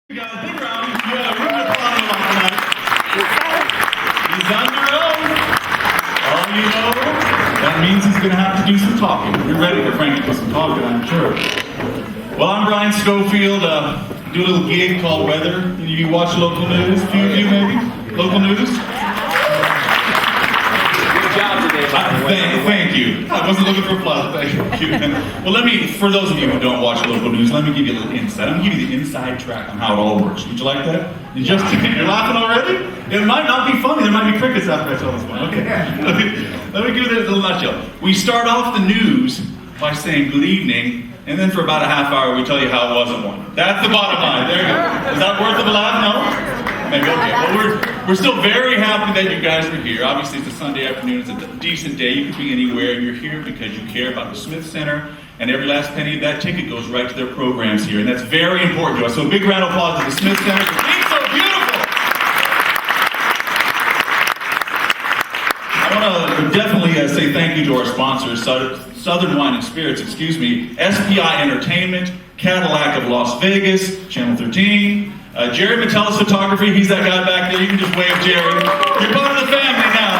We got a big round. You got a room to follow along tonight. He's on your own. All you know, that means he's going to have to do some talking. You're ready for Frank to do some talking, I'm sure. Well, I'm Brian Schofield. Do a little gig called Weather. You watch local news? A few of you, maybe? Local news? Thank you. I wasn't looking for applause. Thank you. Well, for those of you who don't watch local news, let me give you a little insight. I'm going to give you the inside track on how it all works. Would you like that? You're laughing already? It might not be funny. There might be crickets after I tell this one. Okay. Let me give you a little nutshell. We start off the news by saying good evening, and then for about a half hour we tell you how it wasn't one. That's the bottom line. There you go. Is that worth of a laugh? No? Maybe, okay. Well, we're still very happy that you guys are here. Obviously, it's a Sunday afternoon. It's a decent day. You could be anywhere, and you're here because you care about the Smith Center, and every last penny of that ticket goes right to their programs here, and that's very important to us. So a big round of applause to the Smith Center for being so beautiful. I want to definitely say thank you to our sponsors, Southern Wine and Spirits, SPI Entertainment, Cadillac of Las Vegas, Channel 13, Jerry Metellus Photography, he's that guy back there. You can just wave, Jerry. You're part of the family now.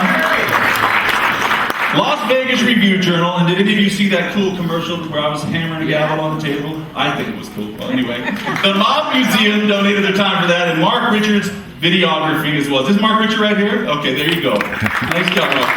Las Vegas Review Journal, and did any of you see that cool commercial where I was hammering a gavel on the table? I think it was cool. Well, anyway, the Mob Museum donated their time for that, and Mark Richards Videography as well. Is this Mark Richard right here? Okay, there you go. Nice job, Mark.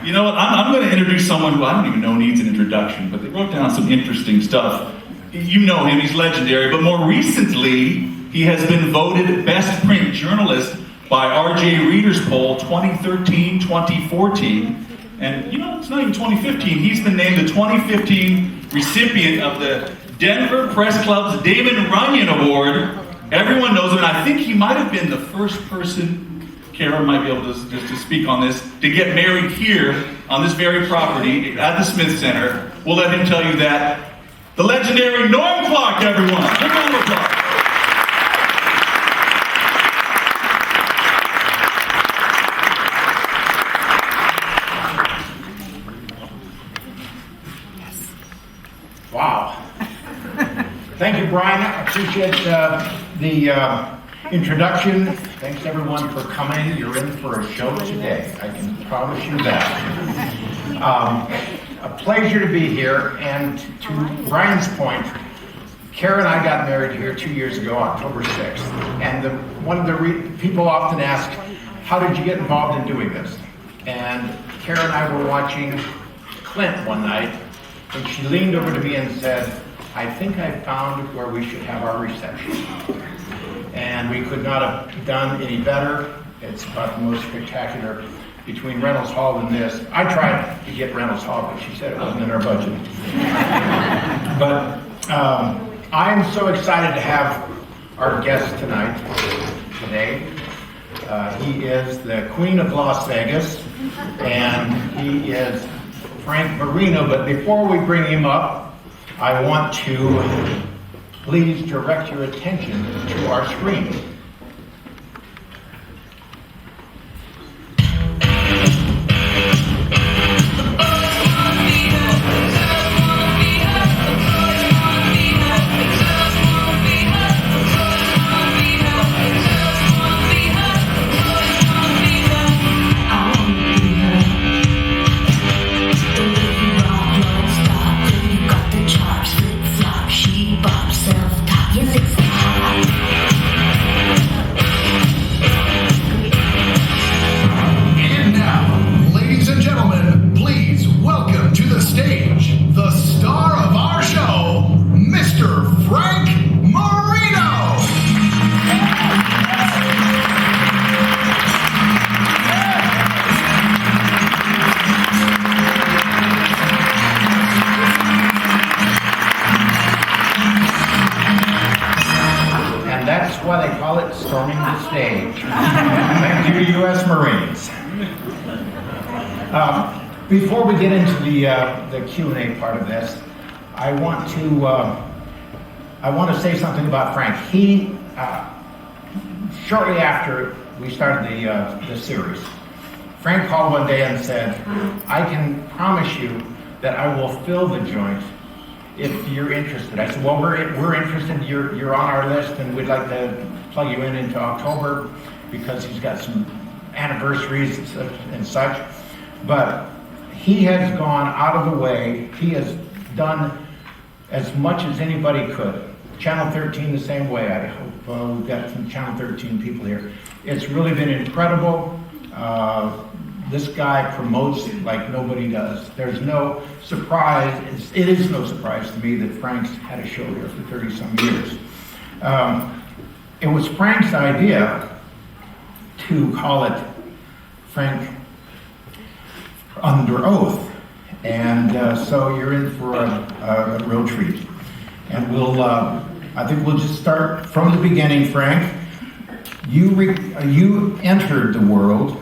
You know what? I'm going to introduce someone who I don't even know needs an introduction, but they wrote down some interesting stuff. You know him, he's legendary, but more recently, he has been voted Best Print Journalist by RJ Reader's Poll 2013-2014. And you know, it's not even 2015. He's been named the 2015 recipient of the Denver Press Club's Damon Runyon Award. Everyone knows him, and I think he might have been the first person, Karen might be able to speak on this, to get married here on this very property at the Smith Center. We'll let him tell you that. The legendary Norm Clark, everyone. Big round of applause. Wow. Thank you, Brian. I appreciate the introduction. Thanks, everyone, for coming. You're in for a show today. I can promise you that. A pleasure to be here, and to Brian's point, Kara and I got married here 2 years ago, October 6th, and one of the people often ask, how did you get involved in doing this? And Kara and I were watching Clint one night, and she leaned over to me and said, I think I found where we should have our reception. And we could not have done any better. It's about the most spectacular between Reynolds Hall and this. I tried to get Reynolds Hall, but she said it wasn't in our budget. But I am so excited to have our guest today. He is the Queen of Las Vegas, and he is Frank Marino. But before we bring him up, I want to please direct your attention to our screen. Why they call it storming the stage. Thank you to U.S. Marines. Before we get into the Q&A part of this, I want to say something about Frank. He shortly after we started the series, Frank called one day and said, I can promise you that I will fill the joint if you're interested. I said, well, we're interested. You're on our list, and we'd like to plug you in into October because he's got some anniversaries and such. But he has gone out of the way. He has done as much as anybody could. Channel 13 the same way. I hope we've got some Channel 13 people here. It's really been incredible. This guy promotes it like nobody does. There's no surprise. It is no surprise to me that Frank's had a show here for 30-some years. It was Frank's idea to call it Frank Under Oath. And so you're in for a real treat. And I think we'll just start from the beginning, Frank. You entered the world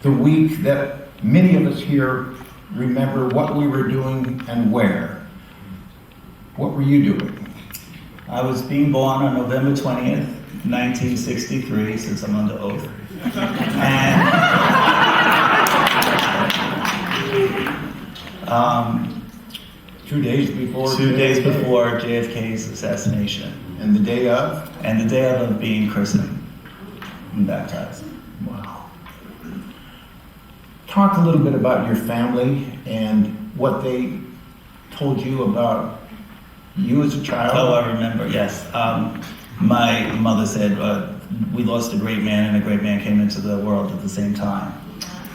the week that many of us here remember what we were doing and where. What were you doing? I was being born on November 20th, 1963, since I'm under oath. And 2 days before? 2 days before JFK's assassination. And the day of? And the day of being christened and baptized. Wow. Talk a little bit about your family and what they told you about you as a child. Oh, I remember, yes. My mother said, we lost a great man and a great man came into the world at the same time.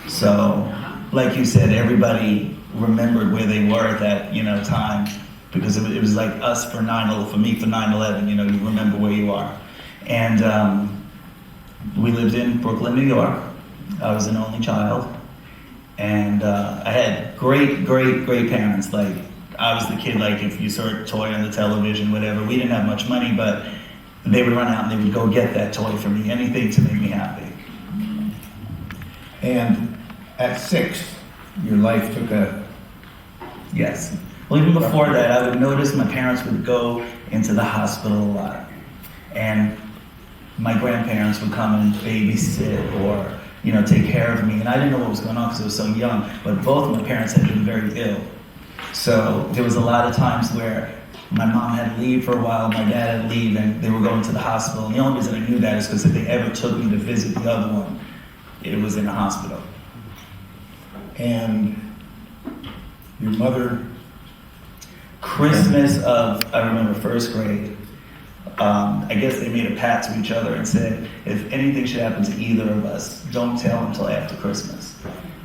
So, like you said, everybody remembered where they were at that, time, because it was like us for for me for 9/11. You remember where you are, and we lived in Brooklyn, New York. I was an only child, and I had great parents. Like I was the kid. Like if you saw a toy on the television, whatever, we didn't have much money, but they would run out and they would go get that toy for me, anything to make me happy. And at 6, your life took a... Yes. Well, even before that, I would notice my parents would go into the hospital a lot. And my grandparents would come and babysit or, take care of me. And I didn't know what was going on because I was so young. But both of my parents had been very ill. So there was a lot of times where my mom had to leave for a while, my dad had to leave, and they were going to the hospital. And the only reason I knew that is because if they ever took me to visit the other one, it was in a hospital. And your mother? Christmas of, I remember first grade, I guess they made a pact to each other and said, if anything should happen to either of us, don't tell until after Christmas.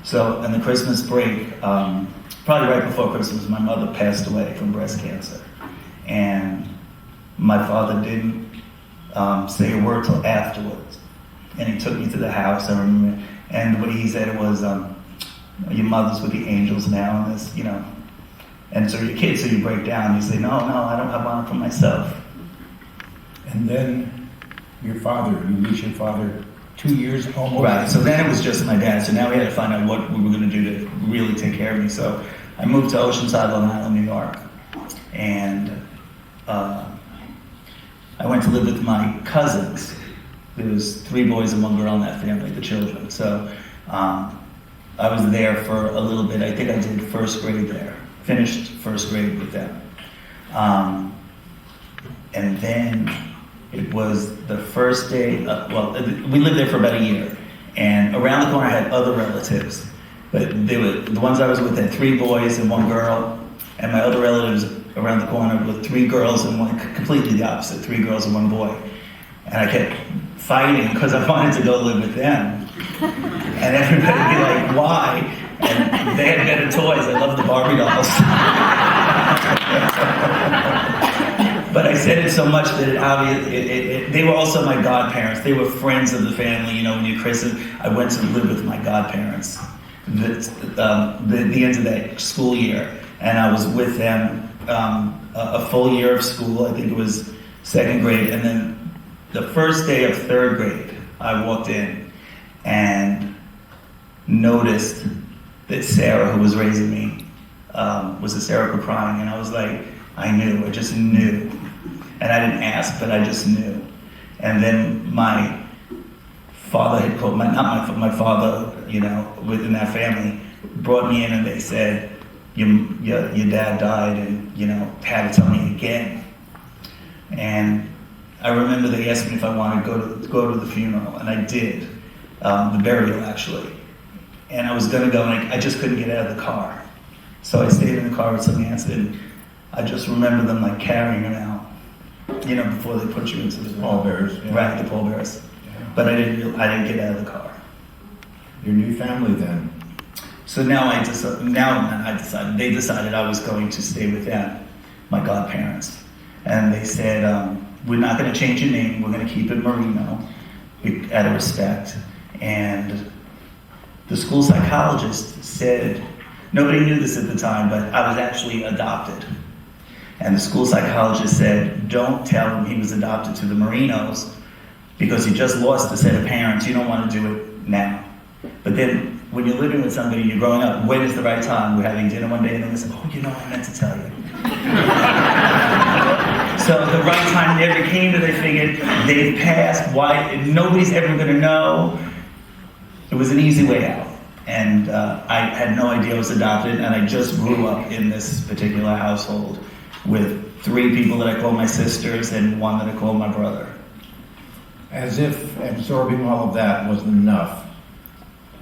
So, in the Christmas break, probably right before Christmas, my mother passed away from breast cancer. And my father didn't say a word till afterwards. And he took me to the house, I remember, and what he said was, your mother's with the angels now, and this, and so your kids, so you break down, you say, no, I don't have one for myself. And then you meet your father 2 years almost. Right, so then it was just my dad, so now we had to find out what we were going to do to really take care of me. So I moved to Oceanside, Long Island, New York, and I went to live with my cousins. There was 3 boys and 1 girl in that family, the children. So I was there for a little bit. I think I did first grade there. Finished first grade with them. And then it was the first day, we lived there for about a year. And around the corner I had other relatives. But they were, the ones I was with had 3 boys and 1 girl. And my other relatives around the corner with 3 girls and 1, completely the opposite, 3 girls and 1 boy. And I kept fighting because I wanted to go live with them. And everybody would be like, why? And they had better toys. I love the Barbie dolls. But I said it so much that they were also my godparents. They were friends of the family. When you're christened, I went to live with my godparents the end of that school year. And I was with them a full year of school. I think it was 2nd grade. And then the first day of 3rd grade, I walked in and noticed that Sarah, who was raising me, was hysterical crying. And I was like, I just knew. And I didn't ask, but I just knew. And then my father had called, my father, within that family, brought me in and they said, your dad died, and had to tell me again. And I remember they asked me if I wanted to go to the funeral, and I did, the burial actually. And I was gonna go, and I just couldn't get out of the car. So I stayed in the car with some aunts, and I just remember them like carrying him out, before they put you into the Pallbearers. Yeah. Right, the pallbearers. Yeah. But I didn't get out of the car. Your new family then. So they decided I was going to stay with them, my godparents. And they said, we're not going to change your name, we're going to keep it Marino, out of respect. And the school psychologist said, nobody knew this at the time, but I was actually adopted. And the school psychologist said, don't tell him he was adopted to the Marinos, because he just lost a set of parents, you don't want to do it now. But then, when you're living with somebody and you're growing up, when is the right time? We're having dinner one day and then they said, I meant to tell you. So the right time never came, but they figured they've passed, nobody's ever going to know. It was an easy way out. And I had no idea I was adopted, and I just grew up in this particular household with 3 people that I call my sisters and 1 that I call my brother. As if absorbing all of that wasn't enough,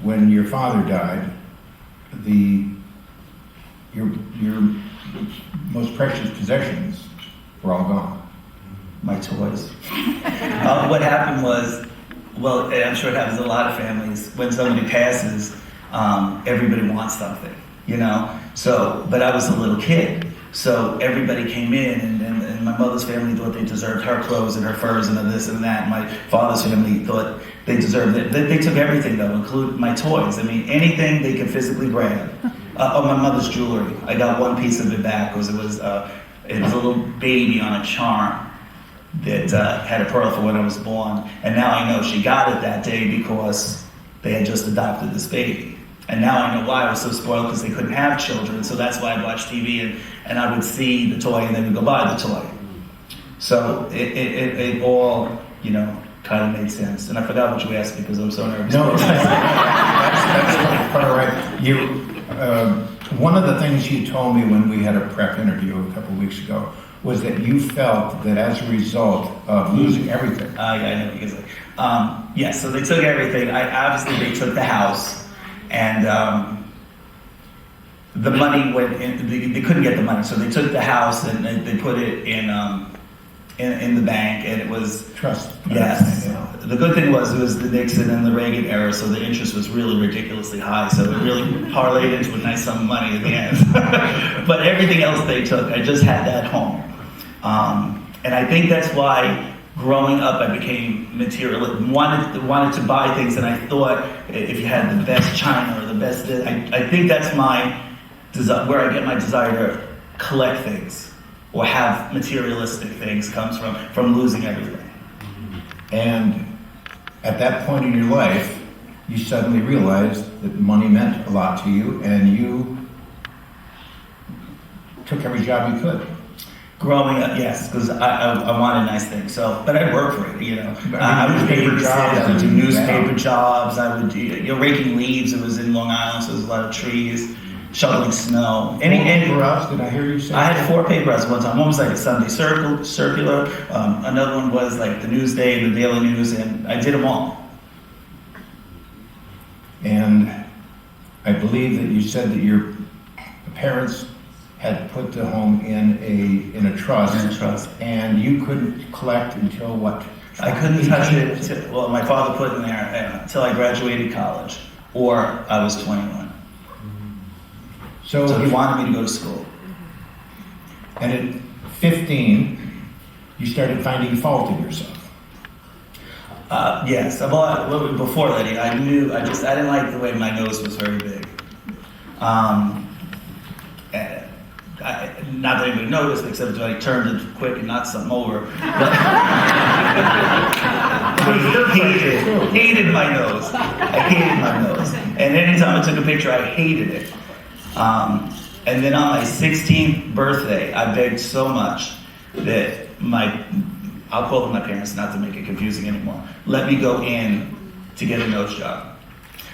when your father died, your most precious possessions were all gone. My toys. What happened was, I'm sure it happens in a lot of families, when somebody passes, everybody wants something, So, but I was a little kid, so everybody came in, and my mother's family thought they deserved her clothes and her furs and this and that. My father's family thought they deserved it. They took everything, though, including my toys. I mean, anything they could physically grab. My mother's jewelry. I got one piece of it back because it was a little baby on a charm that had a pearl for when I was born. And now I know she got it that day because they had just adopted this baby. And now I know why I was so spoiled, because they couldn't have children. So that's why I'd watch TV and I would see the toy and then we'd go buy the toy. So it all, kind of made sense. And I forgot what you asked me because I'm so nervous. No, that's quite all right. One of the things you told me when we had a prep interview a couple of weeks ago was that you felt that as a result of losing everything. Yeah, I know what you're going to say. So they took everything. Obviously, they took the house, and the money went in. They couldn't get the money, so they took the house and they put it in the bank, and it was trust. Yes. The good thing was it was the Nixon and the Reagan era, so the interest was really ridiculously high. So it really parlayed into a nice sum of money at the end. But everything else they took, I just had that home, and I think that's why. Growing up, I became material. Wanted to buy things, and I thought if you had the best china or the best, I think that's my desire, where I get my desire to collect things or have materialistic things comes from losing everything. And at that point in your life, you suddenly realized that money meant a lot to you, and you took every job you could. Growing up, yes, because I wanted nice things. So, but I worked for it, I would newspaper jobs, I would do newspaper jobs. I would do, raking leaves. It was in Long Island, so there was a lot of trees, shoveling snow. Paper routes, did I hear you say? I had 4 paper routes at one time. One was like a Sunday Circular. Another one was like the Newsday, the Daily News, and I did them all. And I believe that you said that your parents had put the home in a trust. In a trust. And you couldn't collect until what? I couldn't touch it until, my father put it in there until I graduated college, or I was 21. So he wanted me to go to school. And at 15, you started finding fault in yourself. Yes, before that, I didn't like the way my nose was very big. Not that anybody noticed, except that I turned it quick and knocked something over. But I hated my nose. I hated my nose. And anytime I took a picture, I hated it. And then on my 16th birthday, I begged so much that I'll call them my parents, not to make it confusing anymore, let me go in to get a nose job.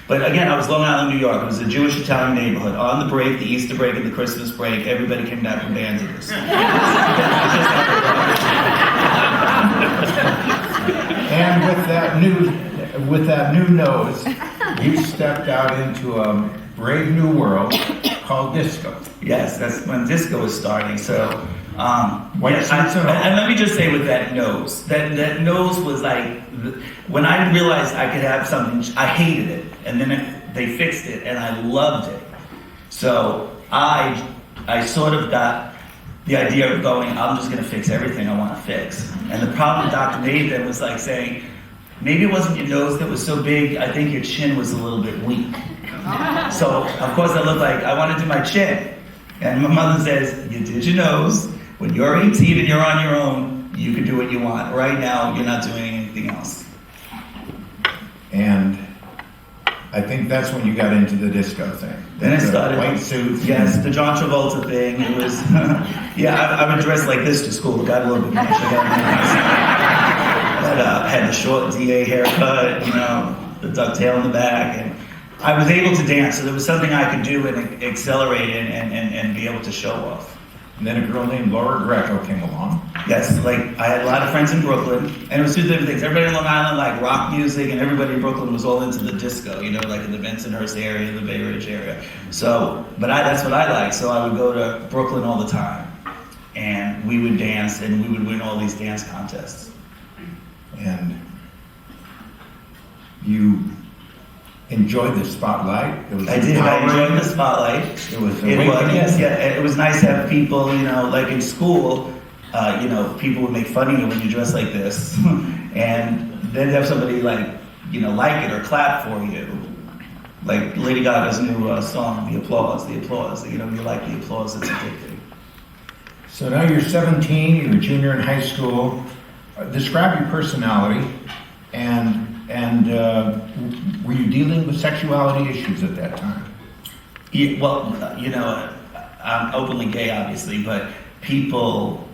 But again, I was Long Island, New York. It was a Jewish Italian neighborhood. On the break, the Easter break and the Christmas break, everybody came down from bands of this. And with that new nose, you stepped out into a brave new world called disco. Yes, that's when disco was starting. So, White yeah, suits and all. and let me just say with that nose nose was like, when I realized I could have something, I hated it, and then they fixed it, and I loved it. So I sort of got the idea of going, I'm just going to fix everything I want to fix. And the problem Dr. made then was like saying, maybe it wasn't your nose that was so big, I think your chin was a little bit weak. So, of course, I looked like I want to do my chin. And my mother says, you did your nose. When you're 18 and you're on your own, you can do what you want. Right now, you're not doing anything else. And I think that's when you got into the disco thing. Then I started. White suits. Yes, the John Travolta thing. It was, yeah, I would dress like this to school. Got a little bit much. But had the short DA haircut, the ducktail in the back, and I was able to dance. So there was something I could do and accelerate and be able to show off. And then a girl named Laura Greco came along. Yes, like I had a lot of friends in Brooklyn, and it was two different things. Everybody in Long Island liked rock music, and everybody in Brooklyn was all into the disco, like in the Bensonhurst area, the Bay Ridge area. So, but that's what I liked. So I would go to Brooklyn all the time, and we would dance, and we would win all these dance contests. And you enjoyed the spotlight. I did. I enjoyed the spotlight. It was Yes, yeah. It was nice to have people, like in school, people would make fun of you when you dress like this, and then to have somebody like it or clap for you, like Lady Gaga's new song, "The Applause." You like the applause. It's addicting. So now you're 17. You're a junior in high school. Describe your personality, and were you dealing with sexuality issues at that time? Yeah, well, I'm openly gay, obviously, but people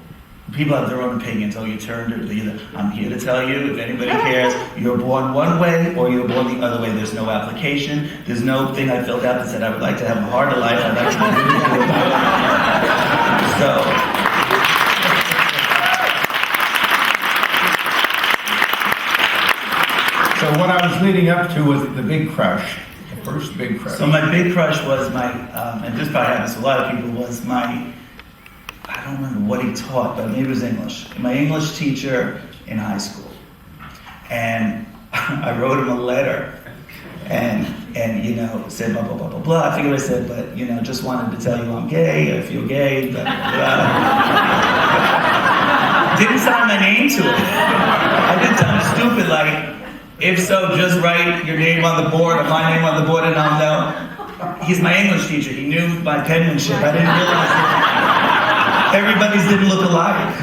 have their own opinions. Oh, you turned it. I'm here to tell you, if anybody cares, you're born one way or you're born the other way. There's no application. There's no thing I filled out that said I would like to have a harder life. I'd like to live so. So what I was leading up to was the big crush, the first big crush. So my big crush was and this probably happens to a lot of people, was I don't remember what he taught, but maybe it was English. My English teacher in high school. And I wrote him a letter and said blah, blah, blah, blah, blah. I forget what I said, but, just wanted to tell you I'm gay, I feel gay, blah, blah, blah. Didn't sign my name to it. I did something stupid like, if so, just write your name on the board or my name on the board and I'll know. He's my English teacher. He knew my penmanship. I didn't realize that everybody's didn't look alike.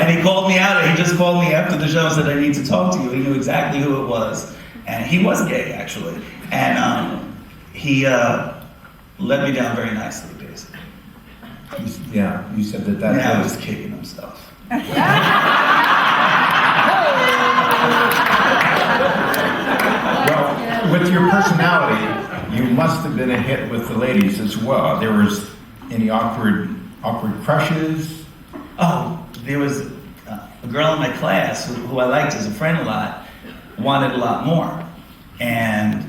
And he called me out. He just called me after the show and said, I need to talk to you. He knew exactly who it was. And he was gay, actually. And he let me down very nicely, basically. Yeah, you said that Yeah, was kicking himself. Well, with your personality, you must have been a hit with the ladies as well. There was any awkward crushes? Oh, there was a girl in my class who I liked as a friend a lot, wanted a lot more. And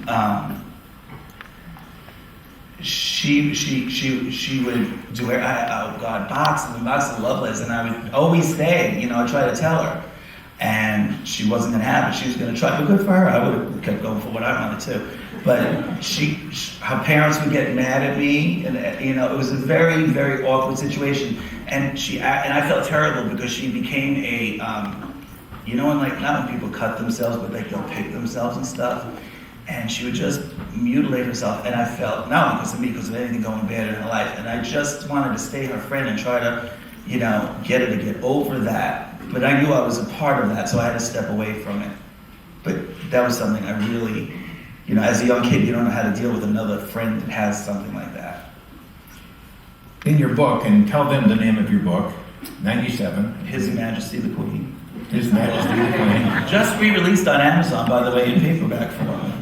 she would do boxes and boxes of love letters, and I would always say, I try to tell her. And she wasn't going to have it. She was going to try, but good for her. I would have kept going for what I wanted to. But her parents would get mad at me, and it was a very, very awkward situation. And I felt terrible because she became a, not when people cut themselves, but they'll pick themselves and stuff. And she would just mutilate herself. And I felt, not because of me, because of anything going bad in her life. And I just wanted to stay her friend and try to, get her to get over that. But I knew I was a part of that, so I had to step away from it. But that was something I really, as a young kid, you don't know how to deal with another friend that has something like that. In your book, and tell them the name of your book, 97. His Majesty the Queen. His Majesty the Queen. Just re-released on Amazon, by the way, in paperback form.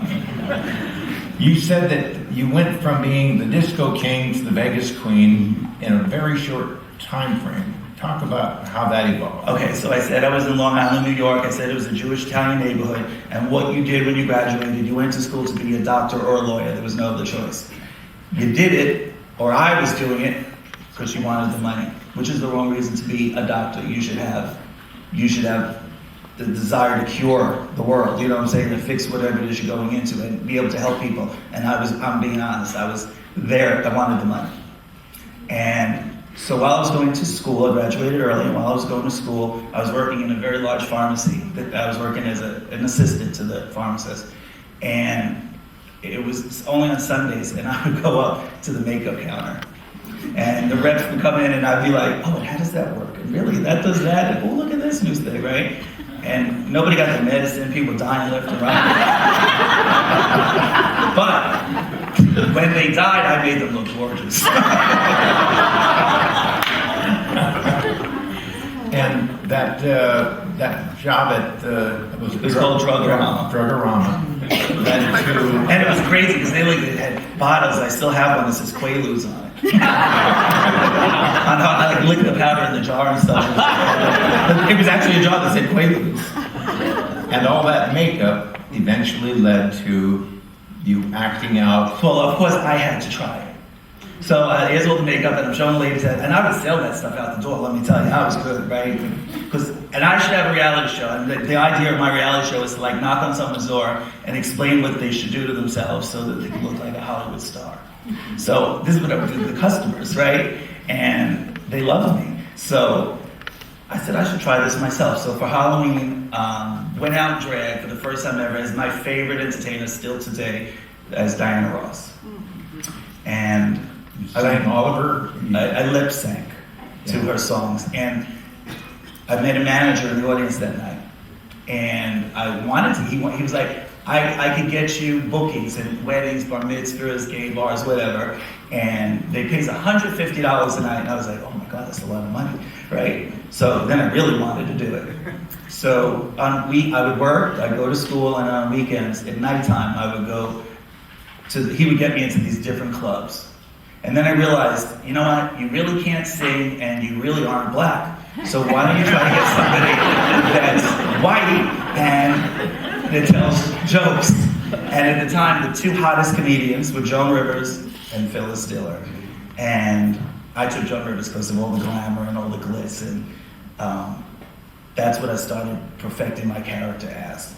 You said that you went from being the disco king to the Vegas queen in a very short time frame. Talk about how that evolved. Okay, so I said I was in Long Island, New York. I said it was a Jewish Italian neighborhood. And what you did when you graduated, you went to school to be a doctor or a lawyer. There was no other choice. You did it, or I was doing it, because you wanted the money, which is the wrong reason to be a doctor. You should have the desire to cure the world, you know what I'm saying, to fix whatever it is you're going into and be able to help people. And I'm being honest, I was there, I wanted the money. And so while I was going to school, I graduated early, and while I was going to school, I was working in a very large pharmacy. I was working as an assistant to the pharmacist. And it was only on Sundays, and I would go up to the makeup counter. And the reps would come in, and I'd be like, oh, how does that work? And really, that does that? And, oh, look at this new thing, right? And nobody got the medicine, people dying left and right. But when they died, I made them look gorgeous. And that job at it was called Drugorama. Drugorama. And it was crazy because they had bottles. I still have one that says Quaaludes on it. I like licked the powder in the jar and stuff. It was actually a jar that said Quaaludes. And all that makeup eventually led to you acting out. Well, of course, I had to try it. So here's all the makeup, and I'm showing ladies that, and I would sell that stuff out the door. Let me tell you, I was good, right? And I should have a reality show, and the idea of my reality show is to like knock on someone's door and explain what they should do to themselves so that they can look like a Hollywood star. So this is what I would do to the customers, right? And they loved me. So I said I should try this myself. So for Halloween, went out and drag for the first time ever as my favorite entertainer still today as Diana Ross. And you sang all of her? I lip sync to her songs. And I met a manager in the audience that night. And I wanted to, he was like, I could get you bookings and weddings, bar mitzvahs, gay bars, whatever. And they pays $150 a night. And I was like, oh my God, that's a lot of money, right? So then I really wanted to do it. So I would work, I'd go to school, and on weekends, at nighttime, I would go he would get me into these different clubs. And then I realized, you know what, you really can't sing and you really aren't black. So why don't you try to get somebody that's white and that tells jokes? And at the time, the two hottest comedians were Joan Rivers and Phyllis Diller. And I took Joan Rivers because of all the glamour and all the glitz. And that's what I started perfecting my character as.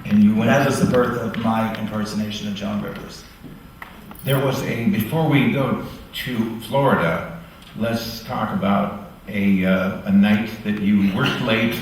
And you went. That was the birth of my impersonation of Joan Rivers. There was before we go to Florida, let's talk about a night that you worked late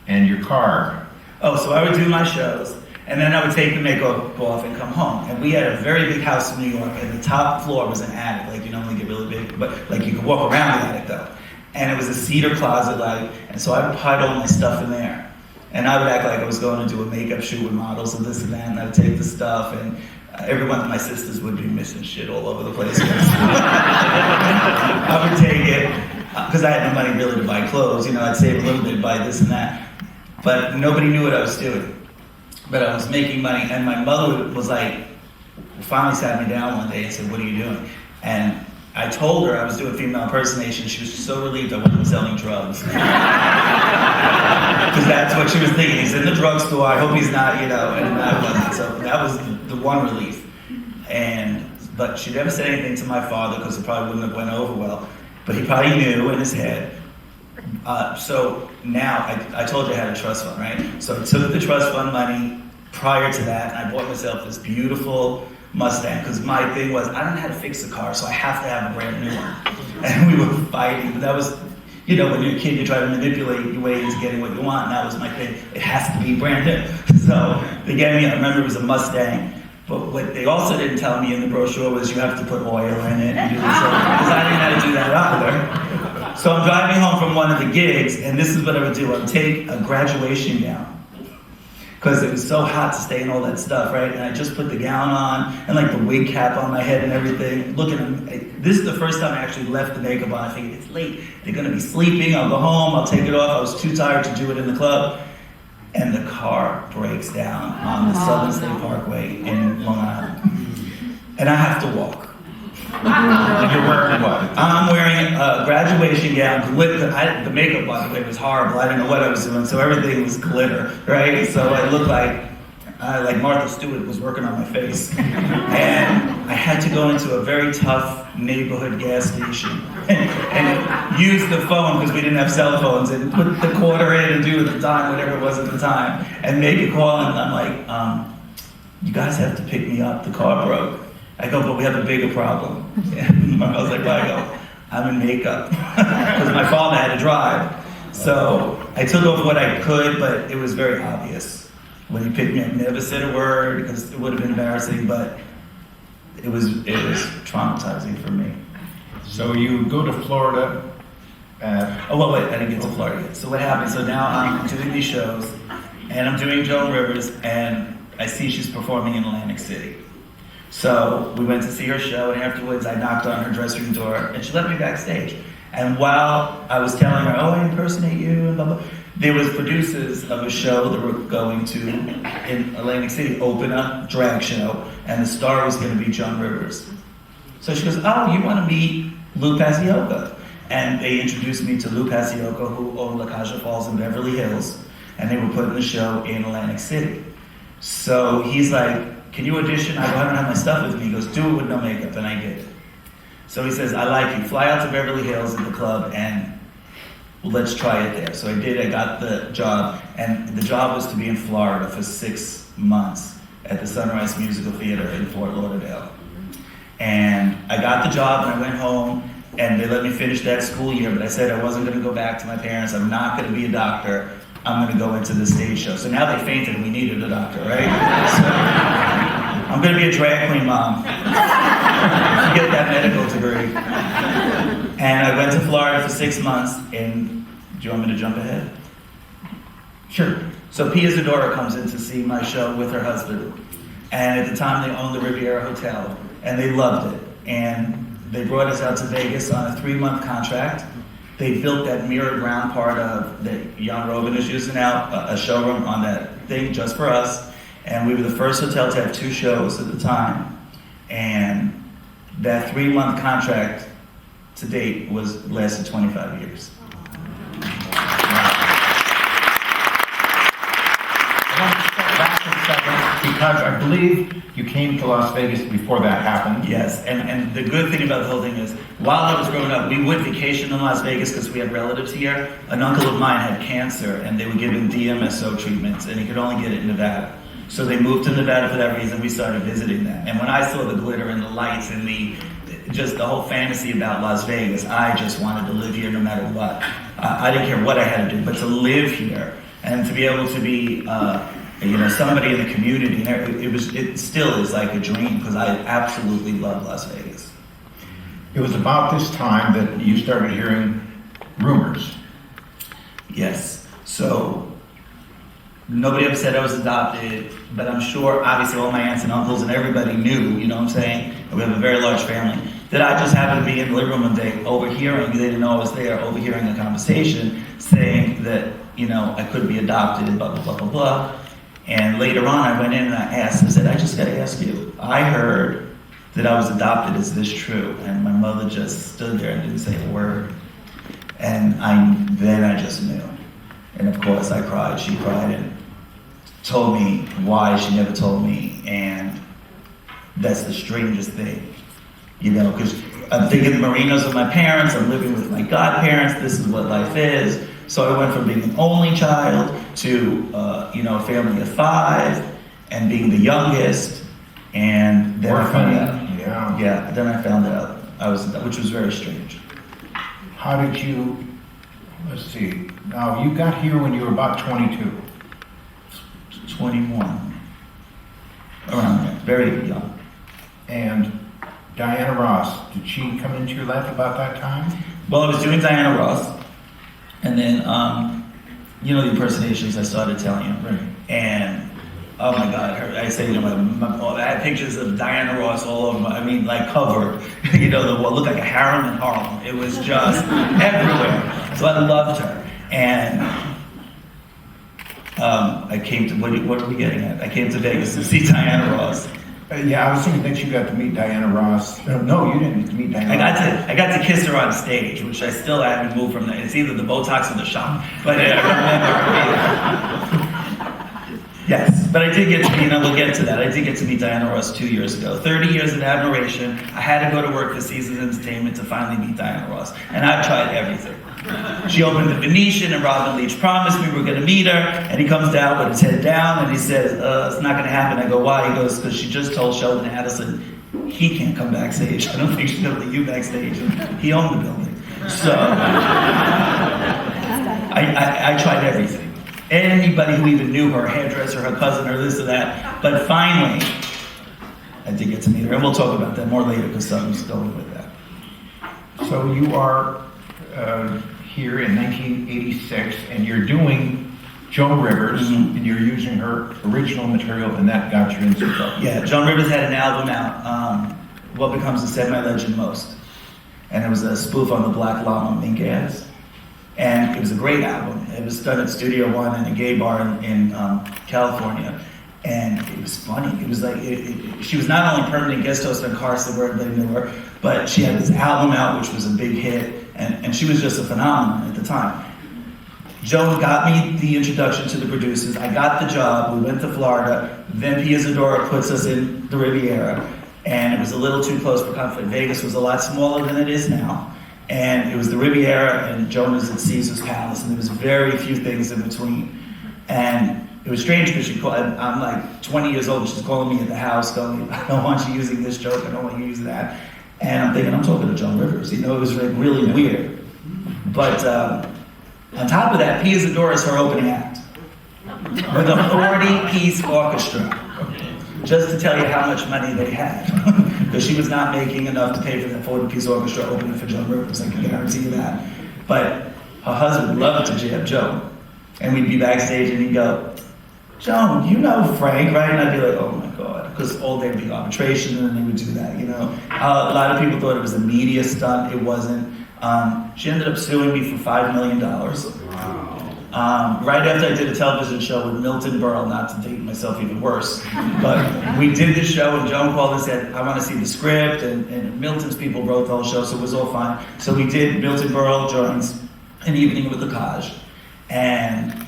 and your car. Oh, so I would do my shows, and then I would take the makeup off and come home. And we had a very big house in New York, and the top floor was an attic. Like, you normally get really big, but like you could walk around the attic though. And it was a cedar closet, and so I would hide all my stuff in there. And I would act like I was going to do a makeup shoot with models and this and that, and I would take the stuff, and every one of my sisters would be missing shit all over the place. I would take it, because I had no money really to buy clothes, I'd save a little bit, buy this and that. But nobody knew what I was doing. But I was making money, and my mother was like, finally sat me down one day and said, what are you doing? And I told her I was doing female impersonation. She was so relieved I wasn't selling drugs. Because that's what she was thinking. He's in the drugstore. I hope he's not, and I wasn't. So that was the one relief. But she never said anything to my father because it probably wouldn't have went over well. But he probably knew in his head. So now, I told you I had a trust fund, right? So I took the trust fund money prior to that, and I bought myself this beautiful Mustang, because my thing was, I don't know how to fix the car, so I have to have a brand new one. And we were fighting, but that was, when you're a kid, you try to manipulate your way into getting what you want, and that was my thing. It has to be brand new. So they gave me, I remember it was a Mustang, but what they also didn't tell me in the brochure was you have to put oil in it, and do this, because I didn't know how to do that either. So I'm driving home from one of the gigs, and this is what I would do. I would take a graduation gown, because it was so hot to stay in all that stuff, right? And I just put the gown on and like the wig cap on my head and everything. Look at them. This is the first time I actually left the makeup on. I think it's late. They're gonna be sleeping. I'll go home. I'll take it off. I was too tired to do it in the club. and the car breaks down on the Southern State Parkway in Long Island. And I have to walk. And you're wearing what? I'm wearing a graduation gown. The makeup, by the way, was horrible. I didn't know what I was doing, so everything was glitter, right? So I looked like Martha Stewart was working on my face. And I had to go into a very tough neighborhood gas station and use the phone, because we didn't have cell phones, and put the quarter in and do the time, whatever it was at the time, and make a call. And I'm like, you guys have to pick me up. The car broke. I go, but we have a bigger problem. And I was like, well, I go, I'm in makeup, because my father had to drive. So I took off what I could, but it was very obvious. When he picked me up, never said a word, because it would have been embarrassing, but it was traumatizing for me. So you go to Florida. Oh, well, wait, I didn't get to Florida yet. So what happened? So now I'm doing these shows, and I'm doing Joan Rivers, and I see she's performing in Atlantic City. So we went to see her show, and afterwards I knocked on her dressing room door, and she let me backstage. And while I was telling her, oh, I impersonate you, and blah, blah, there was producers of a show that were going to, in Atlantic City, open a drag show, and the star was going to be Joan Rivers. So she goes, oh, you want to meet Lou Paciocca? And they introduced me to Lou Paciocca, who owned La Caja Falls in Beverly Hills, and they were putting the show in Atlantic City. So he's like, can you audition? I go, I don't have my stuff with me. He goes, do it with no makeup, and I did. So he says, I like you. Fly out to Beverly Hills at the club, and let's try it there. So I did. I got the job, and the job was to be in Florida for 6 months at the Sunrise Musical Theater in Fort Lauderdale. And I got the job, and I went home, and they let me finish that school year, but I said I wasn't going to go back to my parents. I'm not going to be a doctor. I'm going to go into the stage show. So now they fainted, and we needed a doctor, right? So I'm going to be a drag queen mom. Get that medical degree. And I went to Florida for 6 months, and do you want me to jump ahead? Sure. So Pia Zadora comes in to see my show with her husband. And at the time, they owned the Riviera Hotel, and they loved it. And they brought us out to Vegas on a 3-month contract. They built that mirrored round part of that Jan Robin is using now, a showroom on that thing just for us. And we were the first hotel to have 2 shows at the time. And that 3-month contract to date lasted 25 years. Because I believe you came to Las Vegas before that happened. Yes, and the good thing about the whole thing is, while I was growing up, we would vacation in Las Vegas because we had relatives here. An uncle of mine had cancer, and they were giving DMSO treatments, and he could only get it in Nevada. So they moved to Nevada for that reason. We started visiting that. And when I saw the glitter and the lights and the whole fantasy about Las Vegas, I just wanted to live here no matter what. I didn't care what I had to do, but to live here and to be able to be somebody in the community, it still is like a dream, because I absolutely love Las Vegas. It was about this time that you started hearing rumors. Yes. So nobody ever said I was adopted, but I'm sure obviously all my aunts and uncles and everybody knew, you know what I'm saying? And we have a very large family. That I just happened to be in the living room one day overhearing, they didn't know I was there, overhearing a conversation saying that, I could be adopted, blah, blah, blah, blah, blah. And later on, I went in and I said, I just got to ask you. I heard that I was adopted. Is this true? And my mother just stood there and didn't say a word. And then I just knew. And of course, I cried. She cried and told me why she never told me. And that's the strangest thing, because I'm thinking Marinos are my parents. I'm living with my godparents. This is what life is. So I went from being an only child to, a family of 5, and being the youngest, and then I found out. Yeah, then I found out which was very strange. How did you, let's see, now you got here when you were about 22. 21. Around there, very young. And Diana Ross, did she come into your life about that time? Well, I was doing Diana Ross, and then, the impersonations I started telling you. Right. And, oh my God, I say, I had pictures of Diana Ross all over covered, what looked like a harem in Harlem. It was just everywhere. So I loved her. And I came to, what are we getting at? I came to Vegas to see Diana Ross. Yeah, I was thinking that you got to meet Diana Ross. No, you didn't get to meet Diana Ross. I got to kiss her on stage, which I still haven't moved from. It's either the Botox or the shock. But I remember. Yes, but I did get to meet, and we'll get to that. I did get to meet Diana Ross 2 years ago. 30 years of admiration. I had to go to work for Caesars Entertainment to finally meet Diana Ross. And I've tried everything. She opened the Venetian, and Robin Leach promised me we were going to meet her. And he comes down with his head down, and he says, it's not going to happen. I go, why? He goes, because she just told Sheldon Adelson he can't come backstage. I don't think she's going to let you backstage. He owned the building. So I tried everything. Anybody who even knew her, hairdresser, her cousin, or this or that. But finally, I did get to meet her. And we'll talk about that more later because something's going with that. So you are here in 1986, and you're doing Joan Rivers, and you're using her original material, and that got you into trouble. Yeah, Joan Rivers had an album out, What Becomes a Semi-Legend Most. And it was a spoof on the Black Llama Mink ads. And it was a great album. It was done at Studio One in a gay bar in California. And it was funny. It was like, she was not only permanent guest host on Carson, where everybody knew her, but she had this album out, which was a big hit. And she was just a phenomenon at the time. Joan got me the introduction to the producers. I got the job. We went to Florida. Then Pia Zadora puts us in the Riviera. And it was a little too close for comfort. Vegas was a lot smaller than it is now. And it was the Riviera, and Joan was at Caesar's Palace, and there was very few things in between. And it was strange because I'm like 20 years old, and she's calling me at the house going, I don't want you using this joke, I don't want you using that. And I'm thinking, I'm talking to Joan Rivers. You know, it was like really weird. But on top of that, Pia Zadora is her opening act with a 40-piece orchestra. Just to tell you how much money they had. Because she was not making enough to pay for that 40-piece orchestra opening for Joan Rivers, I can guarantee you that. But her husband loved to jam Joan. And we'd be backstage and he'd go, Joan, you know Frank, right? And I'd be like, oh my God. Because all day would be arbitration and then they would do that, you know. A lot of people thought it was a media stunt. It wasn't. She ended up suing me for $5 million. Right after I did a television show with Milton Berle, not to date myself even worse, but we did this show and Joan called and said, I want to see the script, and Milton's people wrote the whole show, so it was all fine. So we did Milton Berle joins An Evening with the Taj, and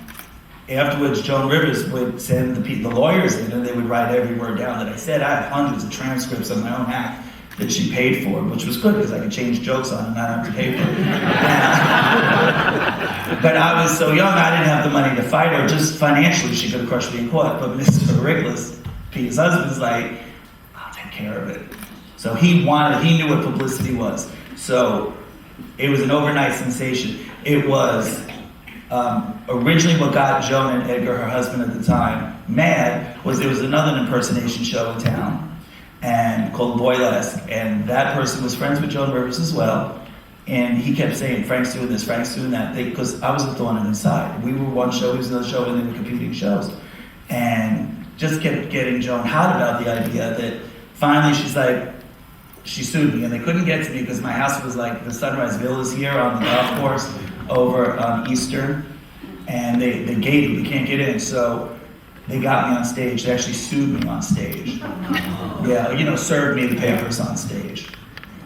afterwards Joan Rivers would send the lawyers in and they would write every word down that I said. I have hundreds of transcripts of my own act that she paid for, which was good because I could change jokes on and not have to pay for it. But I was so young, I didn't have the money to fight her. Just financially, she could have crushed me in court. But Mr. Riggless, Pete's husband's like, I'll take care of it. So he knew what publicity was. So it was an overnight sensation. It was originally what got Joan and Edgar, her husband at the time, mad was there was another impersonation show in town and called Boylesque, and that person was friends with Joan Rivers as well, and he kept saying, Frank's doing this, Frank's doing that, because I was a thorn in his side. We were one show, he was another show, and they were competing shows. And just kept getting Joan hot about the idea that finally she's like, she sued me, and they couldn't get to me because my house was like, the Sunrise Villas here on the golf course over Eastern, and they gated, they can't get in, so they got me on stage. They actually sued me on stage. Yeah, you know, served me the papers on stage.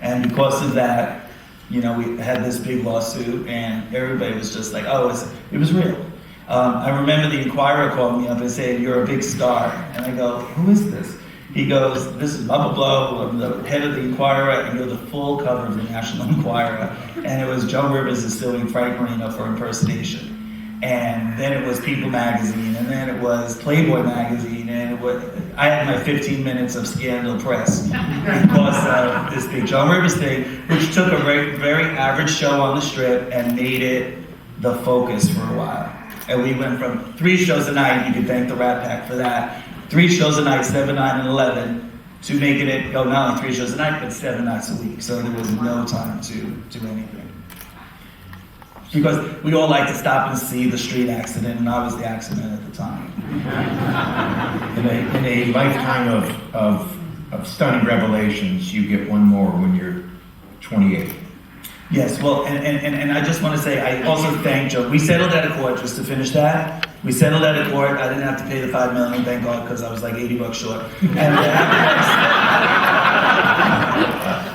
And because of that, you know, we had this big lawsuit, and everybody was just like, oh, it was real. I remember the Inquirer called me up and said, you're a big star. And I go, who is this? He goes, this is blah, blah, blah. I'm the head of the Inquirer, and you're the full cover of the National Enquirer. And it was Joan Rivers is suing Frank Marino for impersonation. And then it was People magazine, and then it was Playboy magazine, and I had my 15 minutes of scandal press because of this big Joan Rivers thing, which took a very, very average show on the Strip and made it the focus for a while. And we went from 3 shows a night, you can thank the Rat Pack for that, 3 shows a night, 7, 9, and 11, to making it go not only 3 shows a night, but 7 nights a week. So there was no time to do anything. Because we all like to stop and see the street accident, and I was the accident at the time. In a lifetime of stunning revelations, you get one more when you're 28. Yes, well, and I just want to say, I also thank Joe. We settled out of court, just to finish that. We settled out of court. I didn't have to pay the $5 million, thank God, because I was like $80 short. And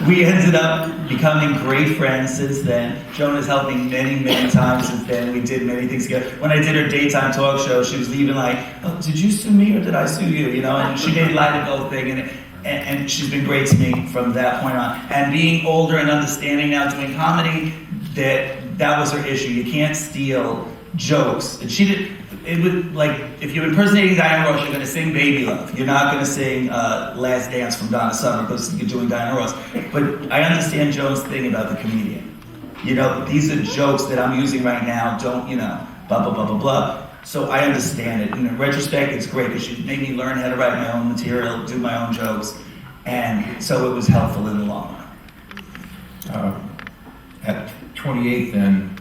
we ended up becoming great friends since then. Joan has helped me many, many times since then. We did many things together. When I did her daytime talk show, she was even like, "Oh, did you sue me or did I sue you?" You know, and she made light of the whole thing. And she's been great to me from that point on. And being older and understanding now, doing comedy, that was her issue. You can't steal jokes. And she did. It would, like, if you're impersonating Diana Ross, you're going to sing Baby Love. You're not going to sing Last Dance from Donna Summer because you're doing Diana Ross. But I understand Joan's thing about the comedian. You know, these are jokes that I'm using right now. Don't, you know, blah, blah, blah, blah, blah. So I understand it. And in retrospect, it's great because she made me learn how to write my own material, do my own jokes. And so it was helpful in the long run. At 28 then,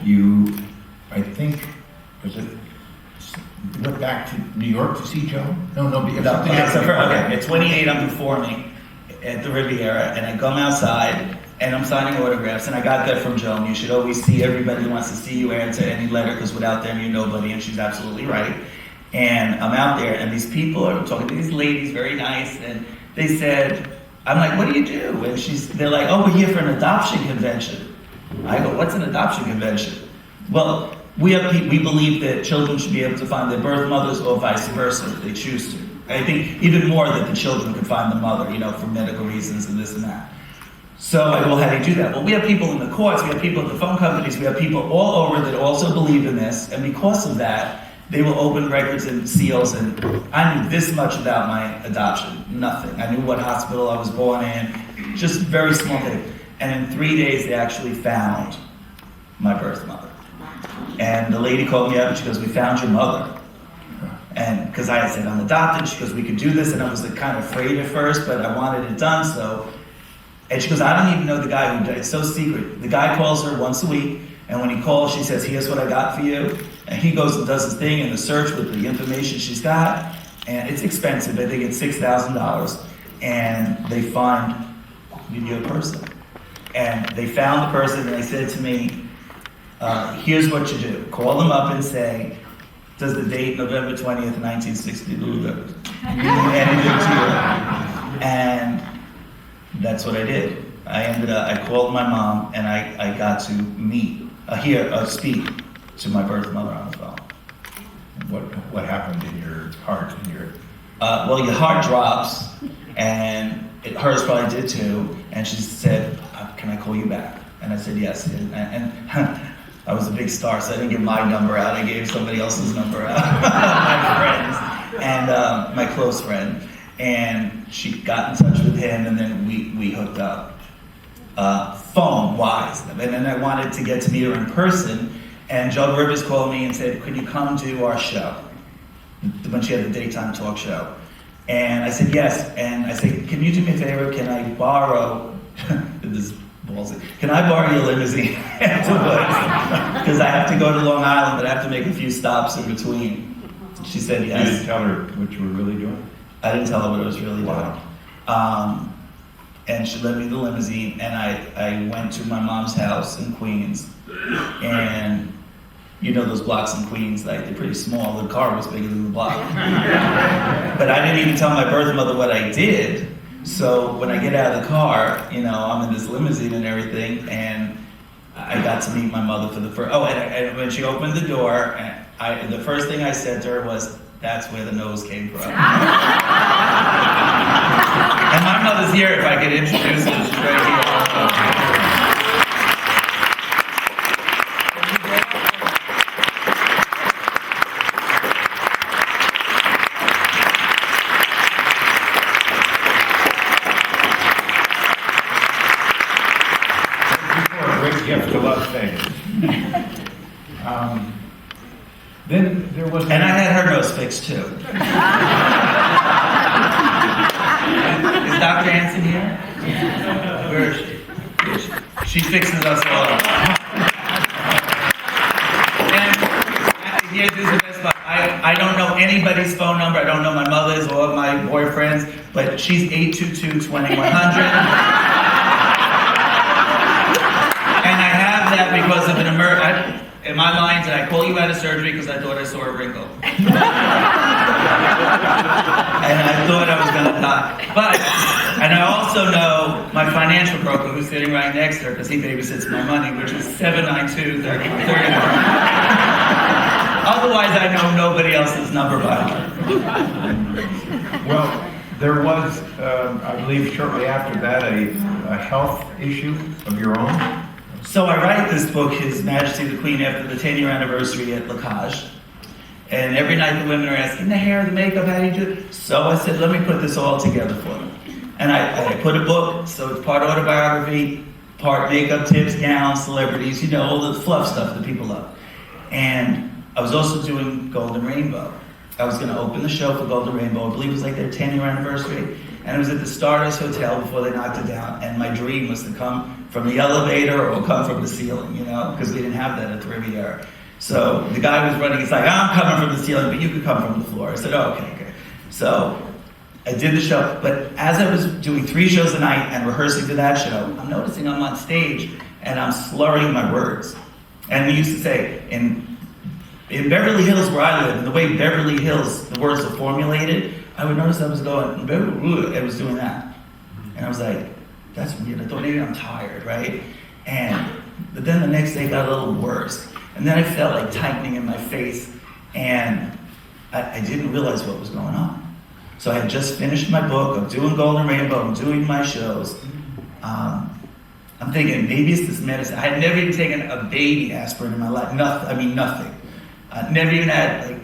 you, I think, was it, you went back to New York to see Joan? No, because something happened. Okay, at 28, I'm performing at the Riviera, and I come outside, and I'm signing autographs, and I got that from Joan. You should always see everybody who wants to see you answer any letter, because without them, you're nobody, and she's absolutely right. And I'm out there, and these people are talking to these ladies, very nice, and they said, I'm like, "What do you do?" And they're like, "Oh, we're here for an adoption convention." I go, "What's an adoption convention?" Well, we believe that children should be able to find their birth mothers or vice versa if they choose to. I think even more that the children could find the mother, you know, for medical reasons and this and that. So I go, "Well, how do you do that?" Well, we have people in the courts, we have people at the phone companies, we have people all over that also believe in this, and because of that, they will open records and seals, and I knew this much about my adoption, nothing. I knew what hospital I was born in, just very small thing. And in 3 days, they actually found my birth mother. And the lady called me up and she goes, "We found your mother." And because I had said I'm adopted, she goes, "We could do this." And I was like, kind of afraid at first, but I wanted it done, so. And she goes, "I don't even know the guy who died. It's so secret." The guy calls her once a week, and when he calls, she says, "Here's what I got for you." And he goes and does his thing in the search with the information she's got. And it's expensive. I think it's $6,000. And they find your person. And they found the person, and they said to me, "Here's what you do. Call them up and say, does the date November 20th, 1960 mean anything to you?" And that's what I did. I called my mom, and I got to speak to my birth mother on the phone. What happened in your heart? Well, your heart drops, and hers probably did too. And she said, "Can I call you back?" And I said yes. And I was a big star, so I didn't give my number out. I gave somebody else's number out, my friends and my close friend. And she got in touch with him, and then we hooked up, phone-wise. And then I wanted to get to meet her in person. And Joan Rivers called me and said, "Could you come do our show?" When she had the daytime talk show. And I said, yes. And I said, "Can you do me a favor? Can I borrow," this is ballsy, "can I borrow your limousine afterwards? Because I have to go to Long Island, but I have to make a few stops in between." She said yes. You didn't tell her what you were really doing? I didn't tell her what I was really doing. And she lent me the limousine, and I went to my mom's house in Queens. And you know those blocks in Queens, like, they're pretty small. The car was bigger than the block. But I didn't even tell my birth mother what I did. So when I get out of the car, you know, I'm in this limousine and everything, and I got to meet my mother for the first. Oh, and when she opened the door, the first thing I said to her was, "That's where the nose came from." And my mother's here. If I could introduce her, she's right here. Gift to love things. Then there was. And I had her nose fixed too. Is Dr. Hanson here? Where is she? She fixes us all. And here's the best part. I don't know anybody's phone number. I don't know my mother's or my boyfriend's, but she's 822-2100. That because of an in my mind, did I call you out of surgery because I thought I saw a wrinkle? And I thought I was going to die. And I also know my financial broker, who's sitting right next to her, because he babysits my money, which is 792-3031. Otherwise, I know nobody else's number by heart. Well, there was, I believe, shortly after that, a health issue of your own. So I write this book, His Majesty the Queen, after the 10-year anniversary at Lacage. And every night the women are asking, the hair, the makeup, how do you do it? So I said, let me put this all together for them. And I put a book, so it's part autobiography, part makeup tips, gowns, celebrities, all the fluff stuff that people love. And I was also doing Golden Rainbow. I was going to open the show for Golden Rainbow. I believe it was like their 10-year anniversary. And it was at the Stardust Hotel before they knocked it down. And my dream was to come from the elevator or come from the ceiling, because we didn't have that at the Riviera. So the guy who was running, he's like, I'm coming from the ceiling, but you could come from the floor. I said, oh, okay. So I did the show. But as I was doing 3 shows a night and rehearsing for that show, I'm noticing I'm on stage and I'm slurring my words. And we used to say, in Beverly Hills where I live, and the way Beverly Hills, the words are formulated, I would notice I was going, I was doing that. And I was like, that's weird. I thought maybe I'm tired, right? But then the next day it got a little worse. And then I felt like tightening in my face, and I didn't realize what was going on. So I had just finished my book, I'm doing Golden Rainbow, I'm doing my shows. I'm thinking, maybe it's this medicine. I had never even taken a baby aspirin in my life, nothing. Never even had,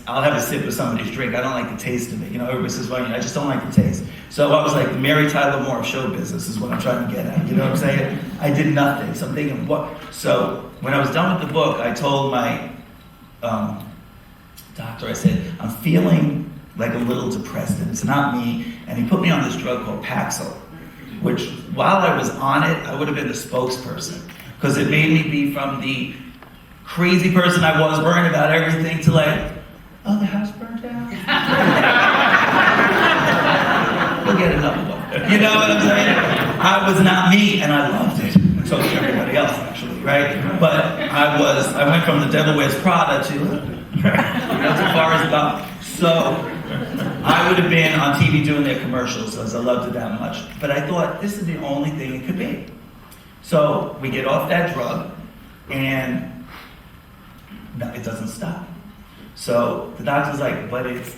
I'll have a sip of somebody's drink. I don't like the taste of it. Everybody says, well, I just don't like the taste. So I was like the Mary Tyler Moore of show business is what I'm trying to get at. You know what I'm saying? I did nothing. So I'm thinking, what? So when I was done with the book, I told my doctor, I said, I'm feeling like a little depressed, and it's not me. And he put me on this drug called Paxil, which while I was on it, I would have been the spokesperson, because it made me be from the crazy person I was, worrying about everything, to like, oh, the house burned down? We'll get another one. You know what I'm saying? I was not me, and I loved it. And so did everybody else, actually, right? But I went from the Devil Wears Prada to, that's as far as about. So I would have been on TV doing their commercials, because I loved it that much. But I thought, this is the only thing it could be. So we get off that drug, and no, it doesn't stop. So the doctor's like, but it's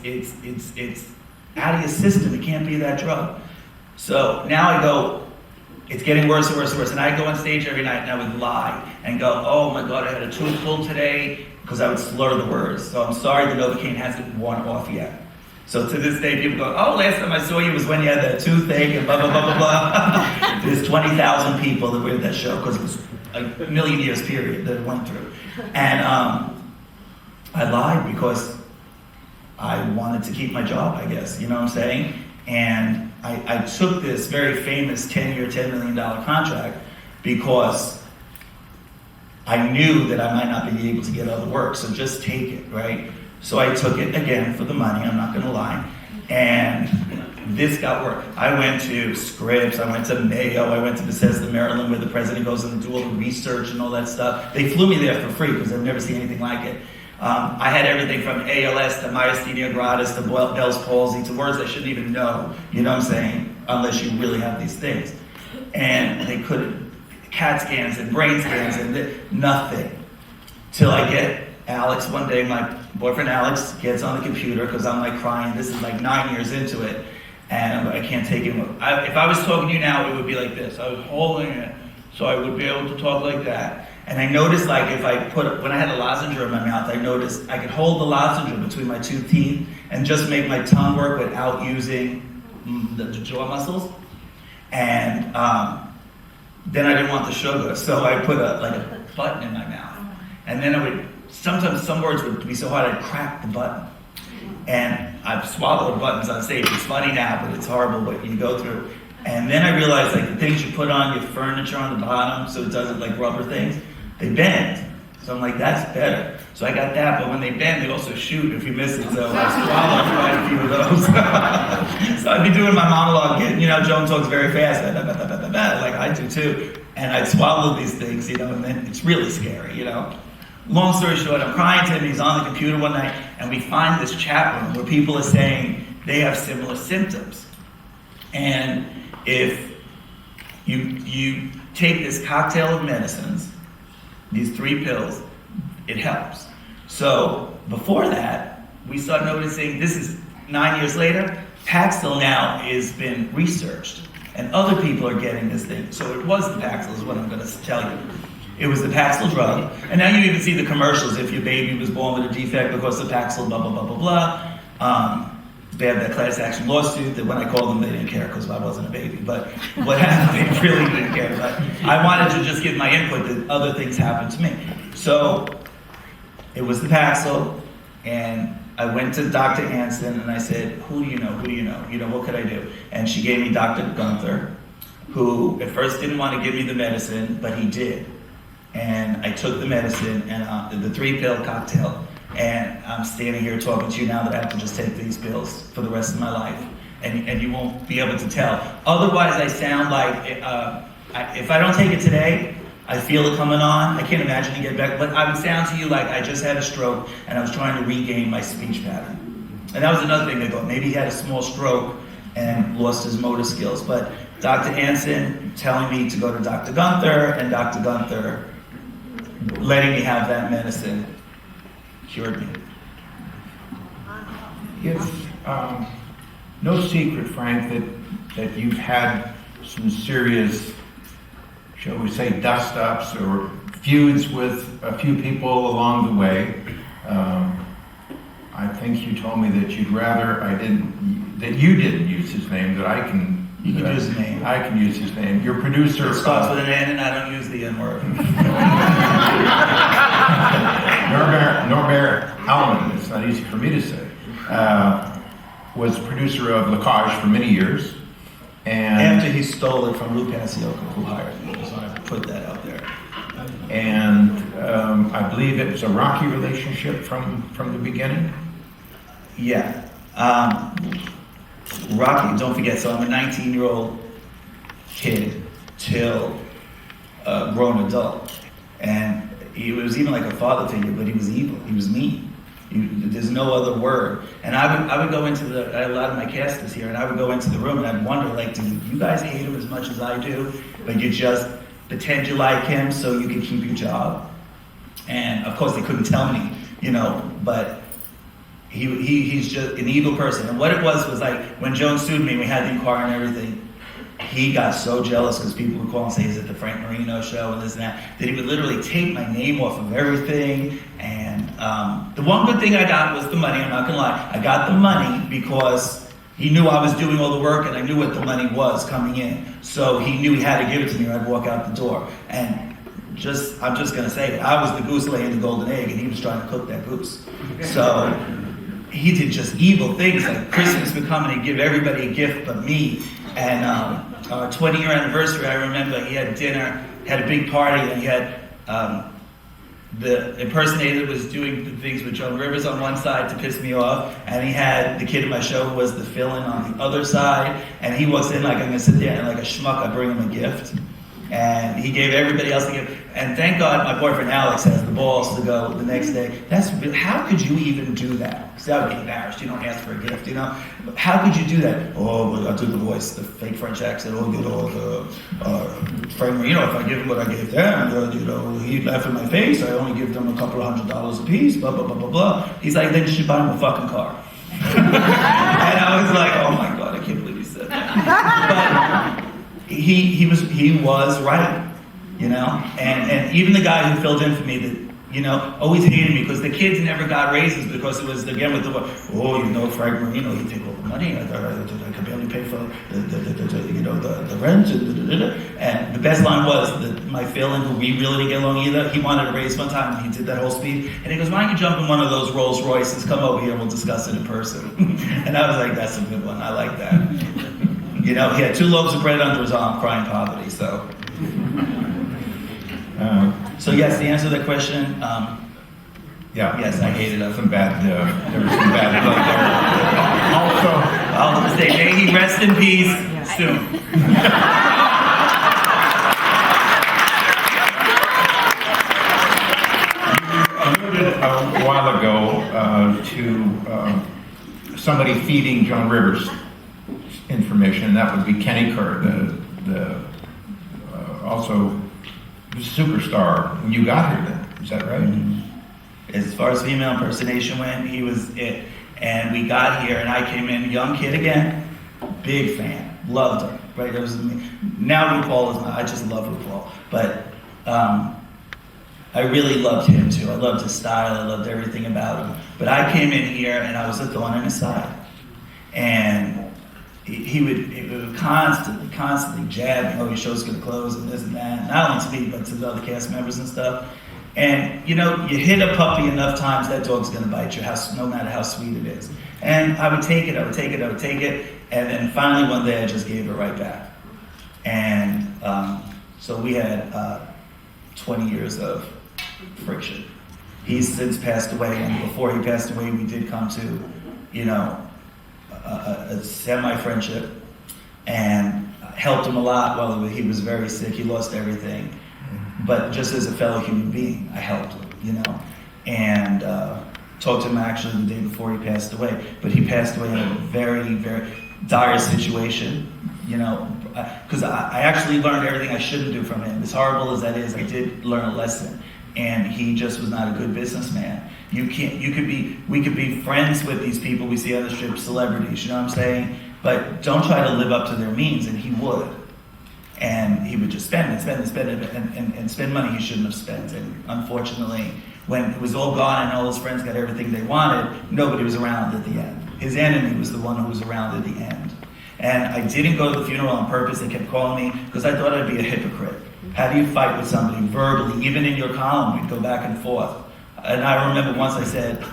out of your system. It can't be that drug. So now I go, it's getting worse and worse and worse. And I'd go on stage every night and I would lie and go, oh my God, I had a tooth pulled today, because I would slur the words. So I'm sorry the Novocaine hasn't worn off yet. So to this day, people go, oh, last time I saw you was when you had that toothache and blah, blah, blah, blah, blah. There's 20,000 people that were at that show, because it was a million years period that it went through. And I lied because I wanted to keep my job, I guess, you know what I'm saying? And I took this very famous 10-year, $10 million contract because I knew that I might not be able to get other work, so just take it, right? So I took it again for the money, I'm not gonna lie. And this got work. I went to Scripps, I went to Mayo, I went to Bethesda, Maryland, where the president goes in and do all the research and all that stuff. They flew me there for free because I've never seen anything like it. I had everything from ALS to myasthenia gravis to Bell's palsy to words I shouldn't even know, you know what I'm saying, unless you really have these things. And they couldn't, CAT scans and brain scans and nothing. Till I get Alex one day, my boyfriend Alex gets on the computer, because I'm like crying, this is like 9 years into it, and I can't take it. If I was talking to you now, it would be like this. I was holding it, so I would be able to talk like that. And I noticed, like, if I when I had a lozenge in my mouth, I noticed I could hold the lozenge between my 2 teeth and just make my tongue work without using the jaw muscles. And then I didn't want the sugar, so I put a button in my mouth. And then sometimes some words would be so hard I'd crack the button. And I've swallowed buttons on stage. It's funny now, but it's horrible what you go through. And then I realized, like, the things you put on your furniture on the bottom, so it doesn't, like, rubber things, they bend. So I'm like, that's better. So I got that, but when they bend, they also shoot if you miss it. So I swallowed quite a few of those. So I'd be doing my monologue, Joan talks very fast, like I do too. And I'd swallow these things, and then it's really scary, long story short, I'm crying to him. He's on the computer one night, and we find this chat room where people are saying they have similar symptoms. And if you take this cocktail of medicines, these 3 pills, it helps. So before that, we start noticing, this is 9 years later, Paxil now has been researched, and other people are getting this thing. So it was the Paxil, is what I'm going to tell you. It was the Paxil drug, and now you even see the commercials. If your baby was born with a defect because of Paxil, blah, blah, blah, blah, blah. They had that class action lawsuit that when I called them, they didn't care because I wasn't a baby. But what happened, they really didn't care. But I wanted to just give my input that other things happened to me. So it was the Paxil, and I went to Dr. Anson, and I said, who do you know? Who do you know? You know, what could I do? And she gave me Dr. Gunther, who at first didn't want to give me the medicine, but he did. And I took the medicine, and the 3-pill cocktail, and I'm standing here talking to you now that I have to just take these pills for the rest of my life. And you won't be able to tell. Otherwise, I sound like, if I don't take it today, I feel it coming on. I can't imagine to get back, but I would sound to you like I just had a stroke and I was trying to regain my speech pattern. And that was another thing they thought. Maybe he had a small stroke and lost his motor skills. But Dr. Anson telling me to go to Dr. Gunther, and Dr. Gunther letting me have that medicine cured me. It's no secret, Frank, that you've had some serious, shall we say, dust-ups or feuds with a few people along the way. I think you told me that you'd rather that you didn't use his name, that I can. You can use his name. I can use his name. Your producer. It starts with an N, and I don't use the N word. Norbert Allen, it's not easy for me to say, was producer of Lacage for many years. And after he stole it from Lou Paciocco, who hired me, so I put that out there. And I believe it was a rocky relationship from the beginning. Yeah. Rocky, don't forget, so I'm a 19-year-old kid till a grown adult. And he was even like a father figure, but he was evil. He was mean. There's no other word. And I would go into I had a lot of my cast is here, and I would go into the room and I'd wonder, like, do you guys hate him as much as I do? But you just pretend you like him so you can keep your job. And of course they couldn't tell me, but he's just an evil person. And what it was like, when Joan sued me, we had the inquiry and everything, he got so jealous because people would call and say, is it the Frank Marino show and this and that he would literally take my name off of everything. And the one good thing I got was the money, I'm not gonna lie. I got the money because he knew I was doing all the work and I knew what the money was coming in. So he knew he had to give it to me or I'd walk out the door. And I'm just gonna say it, I was the goose laying the golden egg and he was trying to cook that goose. So he did just evil things, like Christmas would come and he'd give everybody a gift but me. And our 20-year anniversary, I remember he had dinner, had a big party, and he had the impersonator was doing the things with Joan Rivers on one side to piss me off, and he had the kid in my show who was the fill-in on the other side, and he walks in like I'm going to sit there and like a schmuck, I bring him a gift. And he gave everybody else a gift. And thank God my boyfriend Alex has the balls to go the next day. How could you even do that? Because that would be embarrassed. You don't ask for a gift, How could you do that? Oh, well, I do the voice, the fake French accent. Frank Marino, if I give him what I gave them, he'd laugh in my face. I only give them a couple of $100s a piece, blah, blah, blah, blah, blah. He's like, then you should buy him a fucking car. And I was like, oh my God, I can't believe he said that. But he was right, and even the guy who filled in for me that, always hated me because the kids never got raises because it was, again, with Frank Marino, he'd take all the money, I could barely pay for the rent, and the best line was that my fill-in, who we really didn't get along either, he wanted a raise one time, and he did that whole speech, and he goes, why don't you jump in one of those Rolls Royces, come over here, and we'll discuss it in person. And I was like, that's a good one, I like that. He had 2 loaves of bread under his arm, crying poverty, so. So yes, the answer to that question, yeah. Yes, I hated him. There was some bad blood there. Also, I'll just say, may he rest in peace soon. to somebody feeding Joan Rivers information. That would be Kenny Kerr, the also superstar when you got here. Then is that right? Mm-hmm. As far as female impersonation went, he was it. And we got here, and I came in, young kid again, big fan, loved her. Right? There was now RuPaul is not. I just love RuPaul, but I really loved him too. I loved his style. I loved everything about him. But I came in here, and I was a thorn in his side, and he would constantly jab me. Oh, your show's gonna close and this and that. Not only to me, but to the other cast members and stuff. And you know, you hit a puppy enough times, that dog's gonna bite you, no matter how sweet it is. And I would take it, and then finally one day I just gave it right back. And so we had 20 years of friction. He's since passed away, and before he passed away, we did come to, you know, a semi-friendship, and helped him a lot while he was very sick. He lost everything. But just as a fellow human being, I helped him, you know, and talked to him actually the day before he passed away. But he passed away in a very, very dire situation, you know, because I actually learned everything I shouldn't do from him. As horrible as that is, I did learn a lesson, and he just was not a good businessman. We could be friends with these people we see on the strip, celebrities, you know what I'm saying? But don't try to live up to their means, and he would. And he would just spend and spend money he shouldn't have spent. And unfortunately, when it was all gone and all his friends got everything they wanted, nobody was around at the end. His enemy was the one who was around at the end. And I didn't go to the funeral on purpose. They kept calling me because I thought I'd be a hypocrite. How do you fight with somebody verbally? Even in your column, we'd go back and forth. And I remember once I said,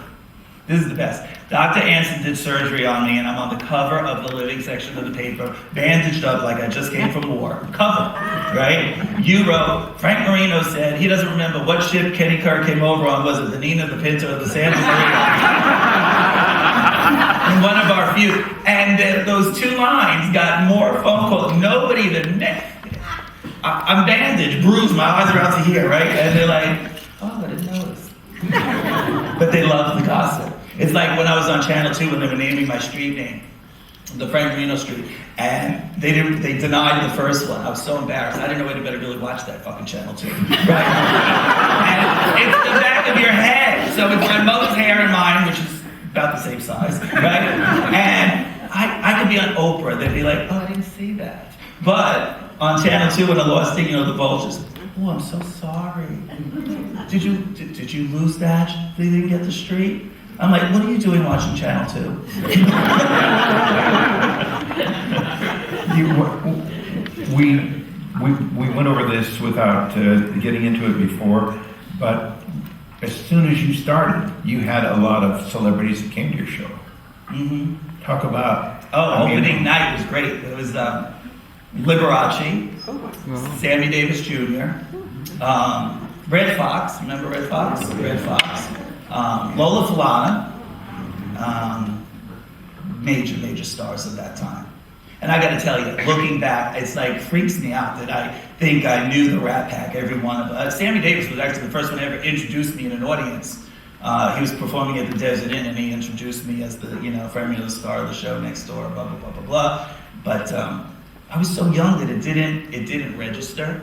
this is the best. Dr. Anson did surgery on me, and I'm on the cover of the living section of the paper, bandaged up like I just came from war. Cover, right? You wrote, Frank Marino said he doesn't remember what ship Kenny Kerr came over on. Was it the Nina, the Pinta, or the Santa Maria? In one of our few. And those two lines got more phone calls. Nobody I'm bandaged, bruised, my eyes are out to here, right? And they're like, oh, I didn't notice. But they love the gossip. It's like when I was on Channel 2 when they were naming my street name, the Frank Marino Street, and they denied the first one. I was so embarrassed. I didn't know anybody really watched that fucking Channel 2. Right? And it's the back of your head. So it's my mother's hair and mine, which is about the same size, right? And I could be on Oprah. They'd be like, oh, I didn't see that. But on Channel 2 when I lost it, you know, the vultures. Oh, I'm so sorry. Did you lose that? They didn't get the street? I'm like, what are you doing watching Channel 2? We went over this without getting into it before, but as soon as you started, you had a lot of celebrities that came to your show. Mm-hmm. Talk about... opening night was great. It was Liberace, Sammy Davis Jr., Red Fox, remember Red Fox? Red Fox. Lola Falana, major stars of that time. And I gotta tell you, looking back, it's like freaks me out that I think I knew the Rat Pack, every one of them. Sammy Davis was actually the first one to ever introduce me in an audience. He was performing at the Desert Inn, and he introduced me as the, Frank the star of the show next door, blah, blah, blah, blah, blah. But I was so young that it didn't register.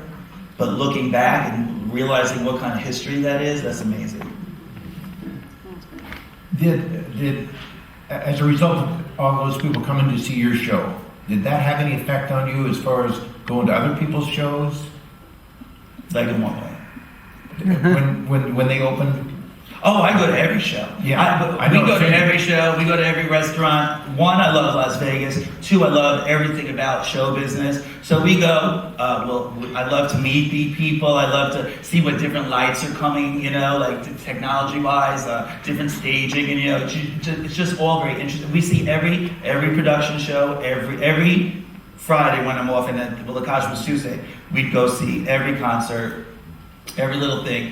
But looking back and realizing what kind of history that is, that's amazing. Did as a result of all those people coming to see your show, did that have any effect on you as far as going to other people's shows? Like in what way? When they opened? Oh, I go to every show. Yeah, we go to every show. We go to every restaurant. One, I love Las Vegas. Two, I love everything about show business. So we go. I love to meet people. I love to see what different lights are coming. Like technology-wise, different staging, and it's just all very interesting. We see every production show every Friday when I'm off, and then the Cosmos was Tuesday. We'd go see every concert, every little thing.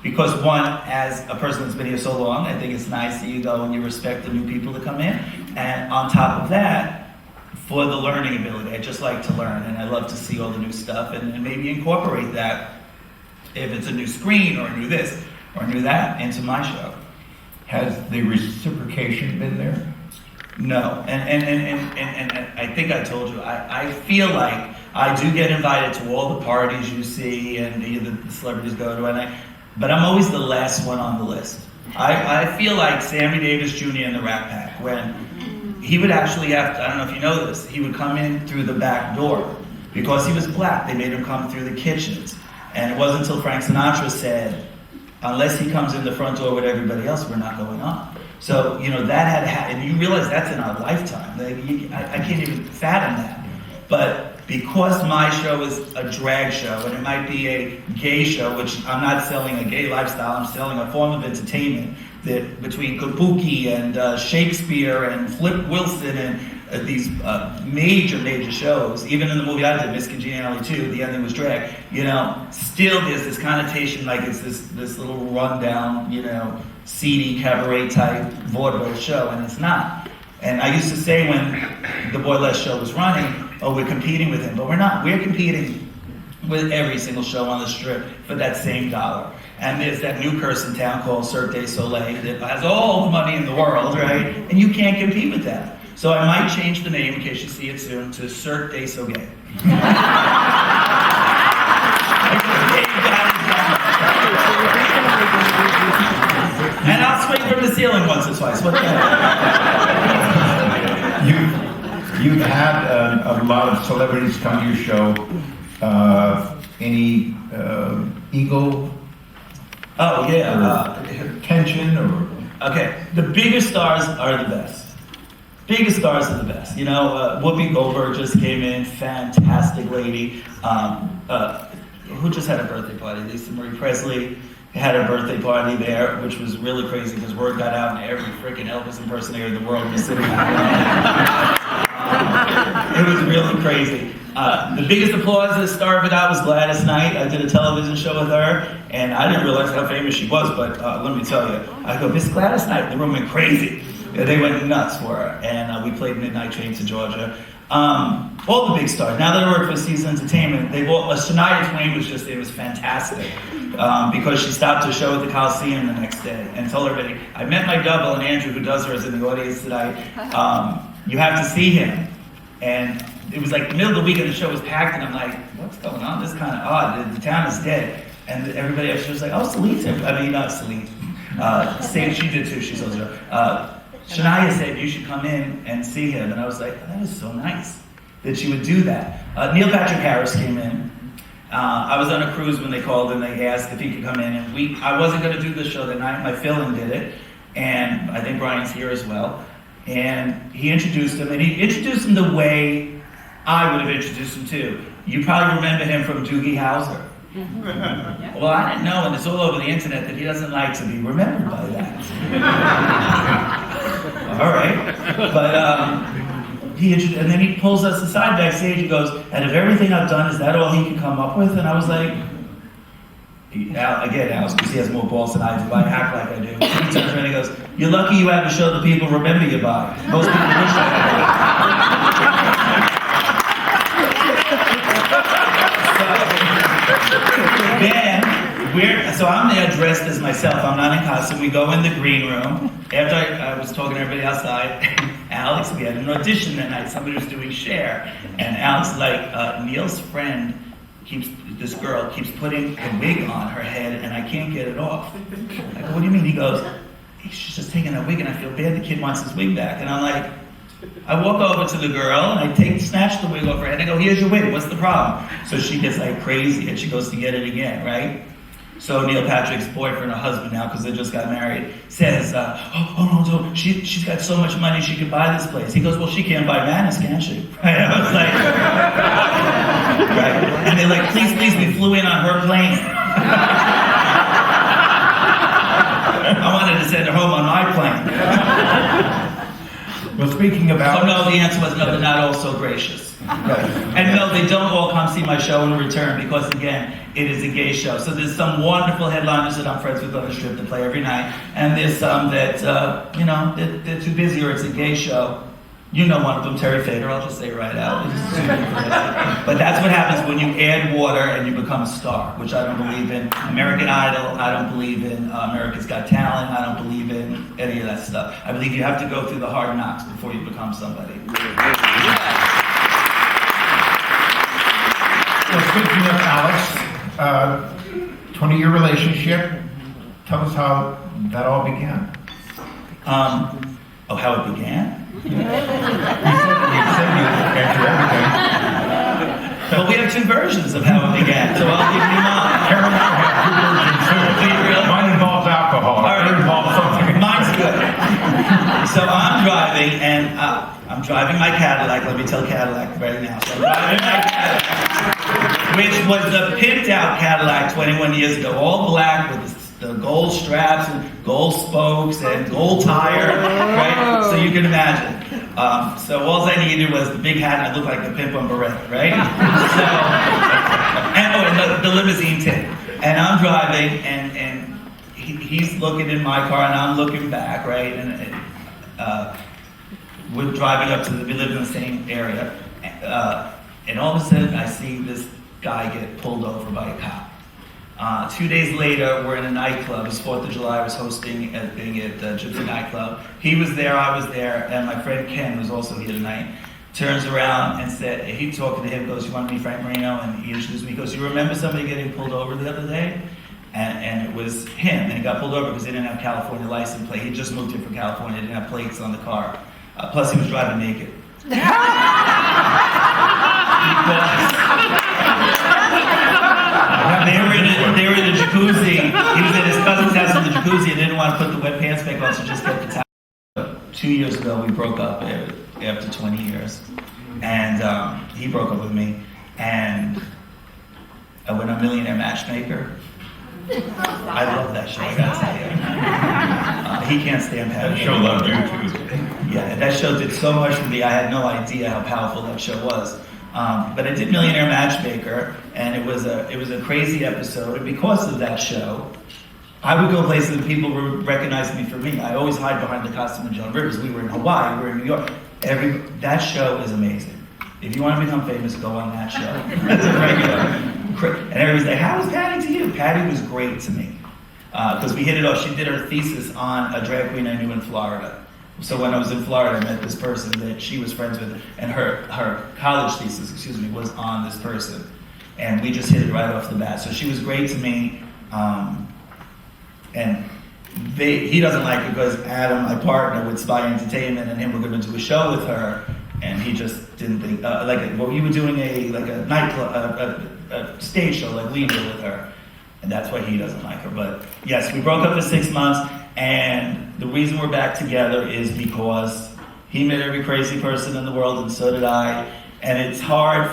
Because one, as a person that's been here so long, I think it's nice that you go and you respect the new people that come in. And on top of that, for the learning ability, I just like to learn, and I love to see all the new stuff and maybe incorporate that, if it's a new screen or a new this or a new that, into my show. Has the reciprocation been there? No, and I think I told you, I feel like I do get invited to all the parties you see and the celebrities go to, but I'm always the last one on the list. I feel like Sammy Davis Jr. in the Rat Pack, when he would actually have to, I don't know if you know this, he would come in through the back door. Because he was black, they made him come through the kitchens. And it wasn't until Frank Sinatra said, unless he comes in the front door with everybody else, we're not going on. So, that had happened, and you realize that's in our lifetime. I can't even fathom that. But because my show is a drag show, and it might be a gay show, which I'm not selling a gay lifestyle, I'm selling a form of entertainment that between Kabuki and Shakespeare and Flip Wilson and these major shows, even in the movie I did, Miss Congeniality 2, the ending was drag, still there's this connotation like it's this little rundown, seedy cabaret type vaudeville show, and it's not. And I used to say when the Boy Les show was running, oh, we're competing with him, but we're not. We're competing with every single show on the strip for that same dollar. And there's that new curse in town called Cirque du Soleil that has all the money in the world, right? And you can't compete with that. So I might change the name, in case you see it soon, to Cirque du Soleil. And I'll swing from the ceiling once or twice. What the hell? You've had a lot of celebrities come to your show. Any ego? Oh, yeah. Tension or? Okay, the biggest stars are the best. Biggest stars are the best. Whoopi Goldberg just came in, fantastic lady. Who just had a birthday party? Lisa Marie Presley had a birthday party there, which was really crazy because word got out and every freaking Elvis impersonator in the world was sitting there. It was really crazy. The biggest applause that star of it out was Gladys Knight. I did a television show with her, and I didn't realize how famous she was, but let me tell you, I go, Miss Gladys Knight, the room went crazy. They went nuts for her, and we played Midnight Train to Georgia. All the big stars. Now that I work for Season Entertainment, Shania Twain was just, it was fantastic. Because she stopped her show at the Coliseum the next day and told everybody, I met my double, and Andrew, who does hers, in the audience tonight. You have to see him. And it was like the middle of the week and the show was packed, and I'm like, what's going on? This is kind of odd. The town is dead. And everybody else was like, oh, Celine's here. I mean, not Celine. Same, she did too. She's also Shania said you should come in and see him, and I was like, oh, that is so nice that she would do that. Neil Patrick Harris came in. I was on a cruise when they called and they asked if he could come in, and I wasn't going to do the show that night. My fill-in did it, and I think Brian's here as well. And he introduced him, and he introduced him the way I would have introduced him too. You probably remember him from Doogie Howser. Well, I didn't know, and it's all over the internet, that he doesn't like to be remembered by that. All right, but and then he pulls us aside backstage. He goes, "Out of everything I've done, is that all he can come up with?" And I was like, again, Alice, because he has more balls than I do. I act like I do. He turns around and he goes, "You're lucky you have a show that people remember you by. Most people wish they had." So I'm there dressed as myself. I'm not in costume. We go in the green room. After I was talking to everybody outside, Alex, we had an audition that night. Somebody was doing Cher. And Alex, Neil's friend, this girl keeps putting a wig on her head, and I can't get it off. I go, what do you mean? He goes, she's just taking that wig, and I feel bad the kid wants his wig back. And I'm like, I walk over to the girl, and I snatch the wig off her head, and I go, here's your wig, what's the problem? So she gets like crazy, and she goes to get it again, right? So Neil Patrick's boyfriend or husband now, because they just got married, says, no, she's got so much money she could buy this place. He goes, well, she can't buy Manus, can she? Right? I was like, right. And they're like, please, we flew in on her plane. I wanted to send her home on my plane. Well, speaking about... So no, the answer was no, they're not all so gracious. Right. And no, they don't all come see my show in return because, again, it is a gay show. So there's some wonderful headliners that I'm friends with on the strip that play every night, and there's some that, they're too busy or it's a gay show. You know one of them, Terry Fader, I'll just say it right out. But that's what happens when you add water and you become a star, which I don't believe in. American Idol, I don't believe in. America's Got Talent, I don't believe in any of that stuff. I believe you have to go through the hard knocks before you become somebody. Well, it's good to meet Alex. 20-year relationship. Tell us how that all began. How it began? You said you answer everything. Well, we have two versions of how it began, so I'll give you mine. Karen and I have two versions too. Really? Mine involves alcohol. All right. It involves something. Mine's good. So I'm driving, and I'm driving my Cadillac. Let me tell Cadillac right now. So I'm driving my Cadillac, which was a pimped out Cadillac 21 years ago, all black with the gold straps and gold spokes and gold tire, right? So you can imagine. So all I needed was the big hat and I looked like the pimp on Beretta, right? And the limousine tip. And I'm driving and he's looking in my car and I'm looking back, right? And we're driving up we live in the same area. And all of a sudden I see this guy get pulled over by a cop. 2 days later, we're in a nightclub. It was 4th of July. I was hosting at the Gypsy nightclub. He was there, I was there, and my friend Ken, who's also here tonight, turns around and said, he talking to him, goes, "You want to meet Frank Marino?" And he introduced me. He goes, "You remember somebody getting pulled over the other day?" And it was him. And he got pulled over because he didn't have California license plate. He just moved here from California. He didn't have plates on the car. Plus, he was driving naked. They were in the jacuzzi. He was at his cousin's house in the jacuzzi and didn't want to put the wet pants back on, so just kept the towel. 2 years ago, we broke up after 20 years. And he broke up with me. And I went on Millionaire Matchmaker. I love that show, I gotta tell you. He can't stand Patty. That show loved you too. Yeah, that show did so much for me. I had no idea how powerful that show was. But I did Millionaire Matchmaker, and it was a crazy episode. And because of that show, I would go places and people would recognize me for me. I always hide behind the costume of Joan Rivers. We were in Hawaii, we were in New York. That show is amazing. If you want to become famous, go on that show. That's a regular. And everybody's like, "How was Patty to you?" Patty was great to me. Because we hit it off. She did her thesis on a drag queen I knew in Florida. So when I was in Florida, I met this person that she was friends with, and her college thesis, was on this person. And we just hit it right off the bat. So she was great to me. And he doesn't like it because Adam, my partner with Spy Entertainment, and him were going to do a show with her, and he just didn't think, we were doing a nightclub, a stage show like we did with her. And that's why he doesn't like her. But yes, we broke up for 6 months. And the reason we're back together is because he met every crazy person in the world, and so did I. And it's hard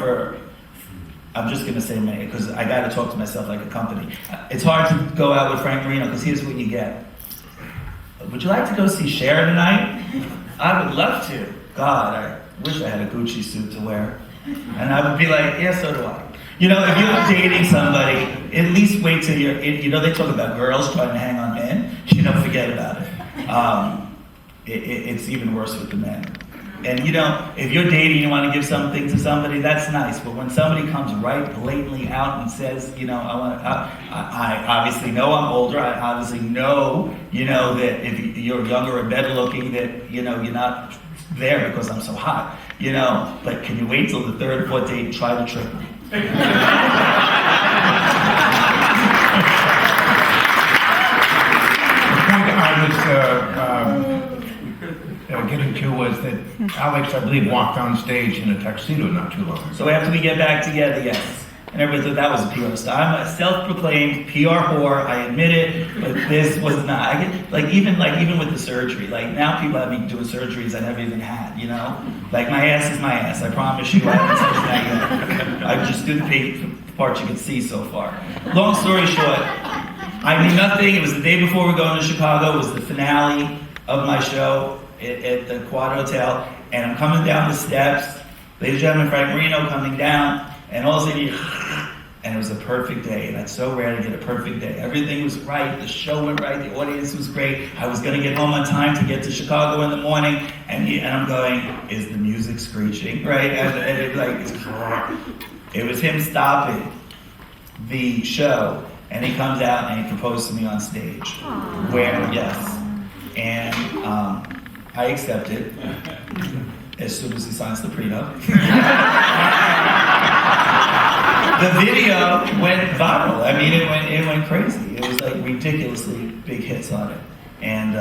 I'm just going to say me, because I got to talk to myself like a company. It's hard to go out with Frank Marino, because here's what you get. Would you like to go see Cher tonight? I would love to. God, I wish I had a Gucci suit to wear. And I would be like, yeah, so do I. You know, if you're dating somebody, at least wait till they talk about girls trying to hang on men. Forget about it. It's even worse with the men. And if you're dating, you want to give something to somebody, that's nice. But when somebody comes right blatantly out and says, I obviously know I'm older. I obviously know, that if you're younger or better looking, that, you're not there because I'm so hot, But can you wait till the third or fourth date and try to trick me? I was getting to was that Alex, I believe, walked on stage in a tuxedo not too long ago. So after we get back together, yes. And everybody thought that was a PR star. I'm a self-proclaimed PR whore. I admit it, but this was not. Even with the surgery, now people have me doing surgeries I never even had. My ass is my ass. I promise you, I haven't touched that yet. I just do the part you can see so far. Long story short, I knew nothing. It was the day before we're going to Chicago. It was the finale of my show at the Quad Hotel, and I'm coming down the steps. Ladies and gentlemen, Frank Marino coming down, and all of a sudden, And it was a perfect day, and it's so rare to get a perfect day. Everything was right, the show went right, the audience was great. I was gonna get home on time to get to Chicago in the morning, and I'm going, is the music screeching, right? And it was him stopping the show, and he comes out and he proposed to me on stage. Yes. And I accepted as soon as he signs the prenup. The video went viral. I mean, it went crazy. It was like ridiculously big hits on it. And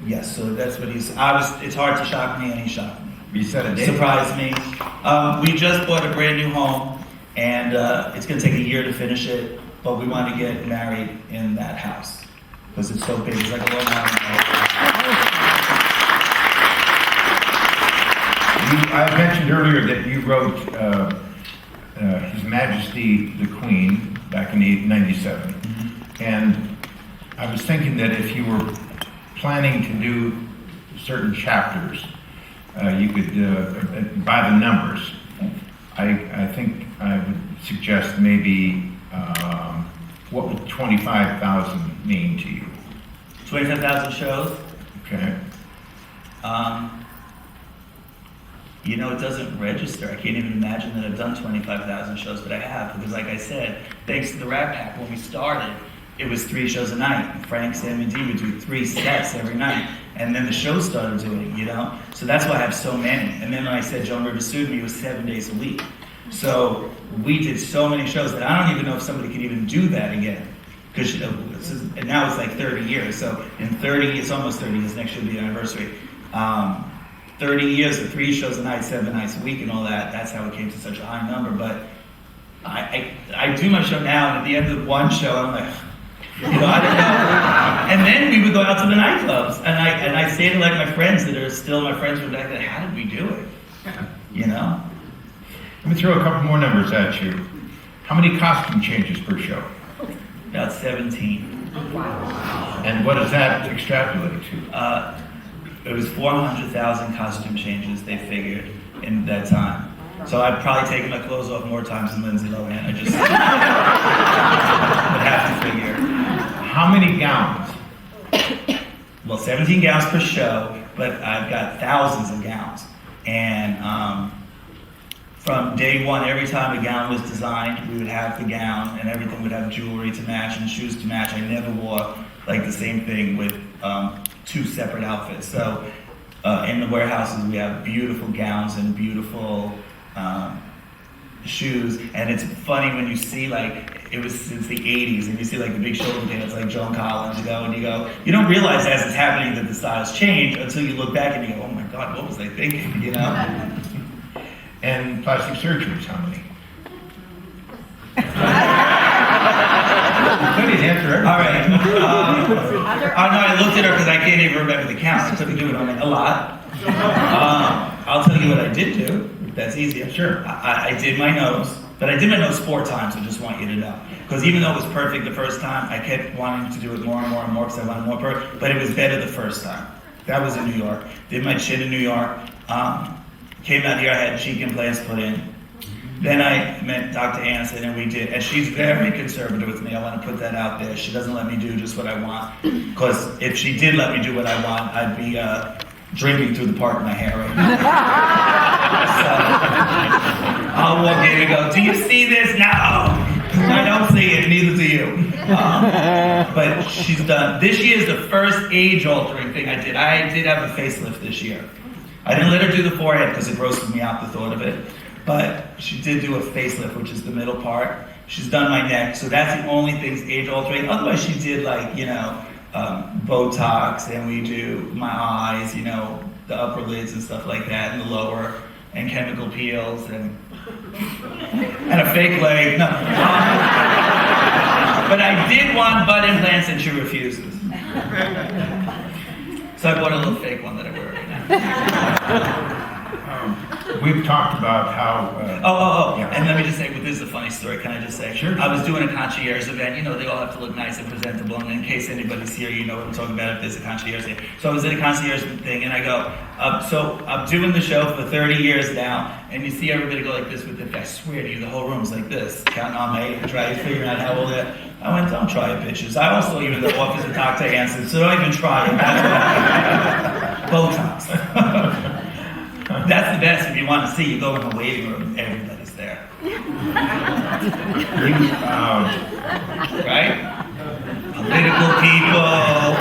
yes, so that's what it's hard to shock me, and he shocked me. You said a date. Surprised me. We just bought a brand new home, and it's going to take a year to finish it, but we want to get married in that house because it's so big. It's like a Long Island house. I mentioned earlier that you wrote His Majesty the Queen back in 1897. And I was thinking that if you were planning to do certain chapters, you could, by the numbers, I think I would suggest maybe, what would 25,000 mean to you? 25,000 shows. Okay. You know, it doesn't register. I can't even imagine that I've done 25,000 shows, but I have. Because like I said, thanks to the Rat Pack, when we started, it was 3 shows a night. Frank, Sam, and Dee would do 3 sets every night. And then the shows started doing it, you know? So that's why I have so many. And then when I said Joan Rivers sued me, it was 7 days a week. So we did so many shows that I don't even know if somebody could even do that again. Because now it's like 30 years. So in 30, it's almost 30 years, next year will be the anniversary. 30 years of 3 shows a night, 7 nights a week and all that, that's how it came to such a high number. But I do my show now, and at the end of one show, I'm like, you know, I don't know. And then we would go out to the nightclubs, and I say to like my friends that are still my friends from back then, how did we do it? You know? Let me throw a couple more numbers at you. How many costume changes per show? About 17. Wow. And what does that extrapolate to? It was 400,000 costume changes, they figured, in that time. So I've probably taken my clothes off more times than Lindsay Lohan. I just would have to figure. How many gowns? Well, 17 gowns per show, but I've got thousands of gowns. And from day one, every time a gown was designed, we would have the gown, and everything would have jewelry to match and shoes to match. I never wore like the same thing with 2 separate outfits. So in the warehouses, we have beautiful gowns and beautiful shoes. And it's funny when you see, like, it was since the 80s, and you see like the big shoulder bands like Joan Collins, you don't realize as it's happening that the styles change until you look back and you go, oh my God, what was I thinking, you know? And plastic surgeries, how many? Somebody's answer everything. All right. I looked at her because I can't even remember the count. I couldn't do it on a lot. I'll tell you what I did do. That's easier. Sure. I did my nose, but I did my nose 4 times. I just want you to know, because even though it was perfect the first time, I kept wanting to do it more and more and more because I wanted more perfect. But it was better the first time. That was in New York. Did my chin in New York. Came out here. I had cheek implants put in. Then I met Dr. Anderson, and we did, and she's very conservative with me. I want to put that out there. She doesn't let me do just what I want, because if she did let me do what I want, I'd be drinking through the park with my hair right now. So I'll walk in and go, do you see this? No! I don't see it, neither do you. But she's done. This year is the first age-altering thing I did. I did have a facelift this year. I didn't let her do the forehead because it grossed me out, the thought of it. But she did do a facelift, which is the middle part. She's done my neck, so that's the only things age-altering. Otherwise, she did like, Botox, and we do my eyes, the upper lids and stuff like that, and the lower, and chemical peels, and a fake leg. No. But I did want butt implants, and she refuses. So I bought a little fake one that I wear right now. We've talked about how. Yeah. And let me just say, well, this is a funny story. Can I just say? Sure. I was doing a concierge event. You know, they all have to look nice and presentable. And in case anybody's here, you know what I'm talking about if there's a concierge here. So I was at a concierge thing, and I go, so I'm doing the show for 30 years now, and you see everybody go like this with the, I swear to you, the whole room's like this, counting on my age, trying to figure out how old they are. I went, don't try it, bitches. I also, even the office of Dr. Hansen, so don't even try it. Botox. That's the best if you want to see. You go in the waiting room, everybody's there. Right? Political people,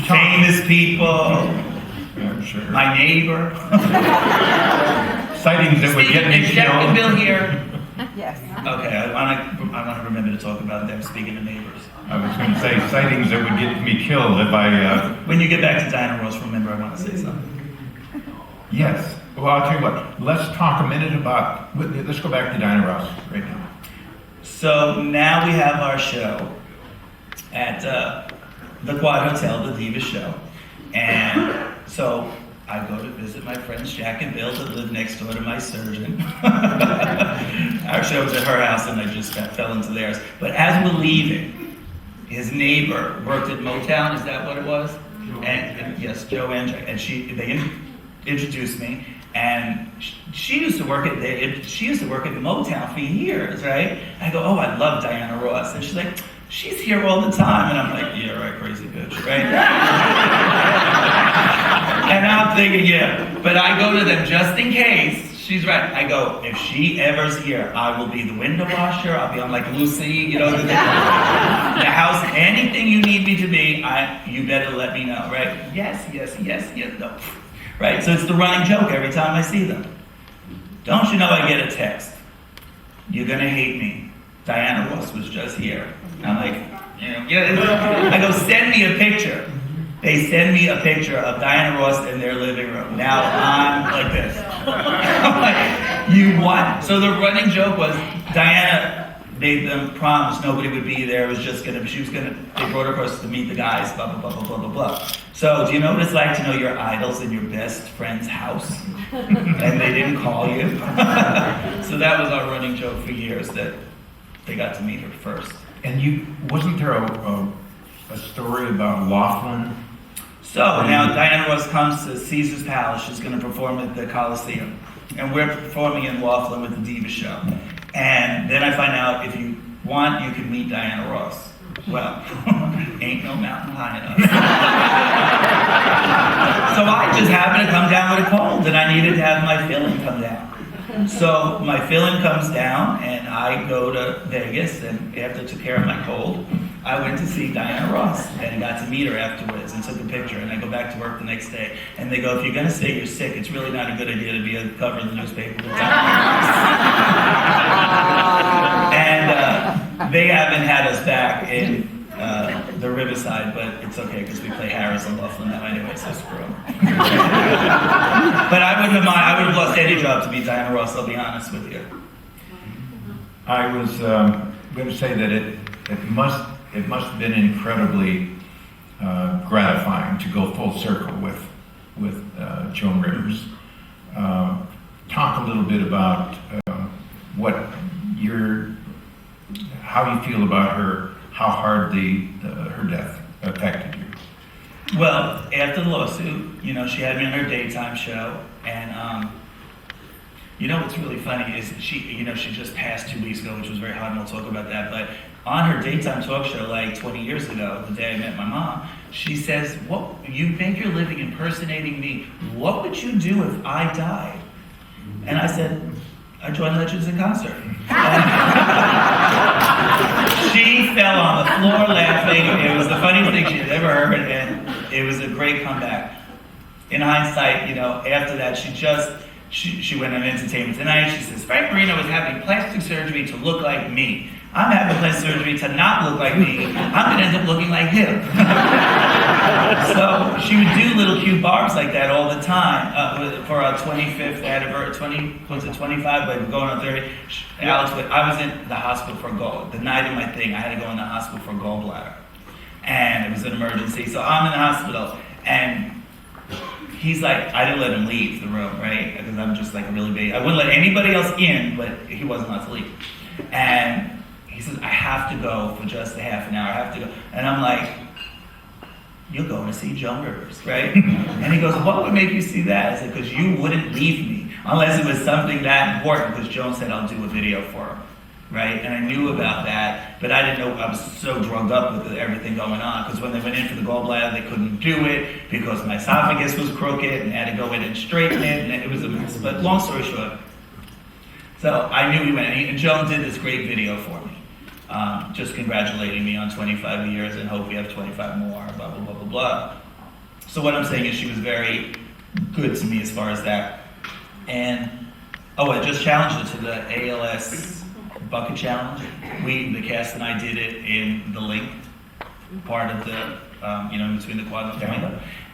famous people, Yeah, sure. my neighbor. Sightings that would get me Is Jack and Bill killed. here? Yes. Okay, I want to remember to talk about them, speaking of neighbors. I was going to say sightings that would get me killed if I. When you get back to Diana Ross, remember I want to say something. Yes. Well, I'll tell you what. Let's talk a minute about. Let's go back to Diana Ross right now. So now we have our show at the Quad Hotel, the Diva Show. And so I go to visit my friends Jack and Bill that live next door to my surgeon. Our show was at her house and I just fell into theirs. But as we're leaving, his neighbor worked at Motown, is that what it was? And yes, Joanne, and they introduced me. And she used to work at the Motown for years, right? I go, oh, I love Diana Ross. And she's like, she's here all the time. And I'm like, yeah, right, crazy bitch, right? And I'm thinking, yeah. But I go to them just in case. She's right. I go, if she ever's here, I will be the window washer. I'll be on like Lucy, you know, the house. Anything you need me to be, you better let me know, right? Yes, no. Right, so it's the running joke every time I see them. Don't you know I get a text? You're gonna hate me. Diana Ross was just here. I'm like, yeah. I go, send me a picture. They send me a picture of Diana Ross in their living room. Now I'm like this. I'm like, you what? So the running joke was Diana made them promise nobody would be there. It was just they brought her across to meet the guys, blah, blah, blah, blah, blah, blah, blah. So do you know what it's like to know your idols in your best friend's house? And they didn't call you? So that was our running joke for years, that they got to meet her first. And wasn't there a story about Laughlin? So now Diana Ross comes to Caesar's Palace. She's going to perform at the Coliseum. And we're performing in Laughlin with the Diva Show. And then I find out if you want, you can meet Diana Ross. Well, ain't no mountain high enough. So I just happened to come down with a cold, and I needed to have my filling come down. So my filling comes down, and I go to Vegas, and after I took care of my cold, I went to see Diana Ross and got to meet her afterwards and took a picture. And I go back to work the next day, and they go, if you're going to say you're sick, it's really not a good idea to be on the cover of the newspaper with Diana Ross. And they haven't had us back in the Riverside, but it's okay because we play Harris and Laughlin now anyway, so screw them. But I would have lost any job to meet Diana Ross, I'll be honest with you. I was going to say that it must have been incredibly gratifying to go full circle with Joan Rivers. Talk a little bit about how you feel about her, how hard her death affected you. Well, after the lawsuit, she had me on her daytime show, and what's really funny is she just passed 2 weeks ago, which was very hard, and we'll talk about that, but on her daytime talk show, like 20 years ago, the day I met my mom, she says, "What, you make your living impersonating me. What would you do if I died?" And I said, "I joined Legends in Concert." She fell on the floor laughing. It was the funniest thing she had ever heard, and it was a great comeback. In hindsight, after that, she went on Entertainment Tonight. She says, Frank Marino is having plastic surgery to look like me. I'm having plastic surgery to not look like me. I'm going to end up looking like him. So she would do little cute barbs like that all the time for our 25th anniversary, 25, but going on 30. Alex, I was in the hospital for the night of my thing, I had to go in the hospital for gallbladder. And it was an emergency. So I'm in the hospital, and he's like, I didn't let him leave the room, right? Because I'm just like a really big, I wouldn't let anybody else in, but he wasn't allowed to leave. And he says, I have to go for just a half an hour, I have to go. And I'm like, you're going to see Joan Rivers, right? And he goes, what would make you see that? I said, because you wouldn't leave me unless it was something that important, because Joan said I'll do a video for her, right? And I knew about that, but I didn't know, I was so drugged up with everything going on, because when they went in for the gallbladder, they couldn't do it because my esophagus was crooked and had to go in and straighten it, and it was a mess. But long story short, so I knew he went, and Joan did this great video for me. Just congratulating me on 25 years and hope we have 25 more, blah, blah, blah, blah, blah. So what I'm saying is she was very good to me as far as that. And, I just challenged her to the ALS Bucket Challenge. The cast and I did it in the link part of the, between the quad and the point.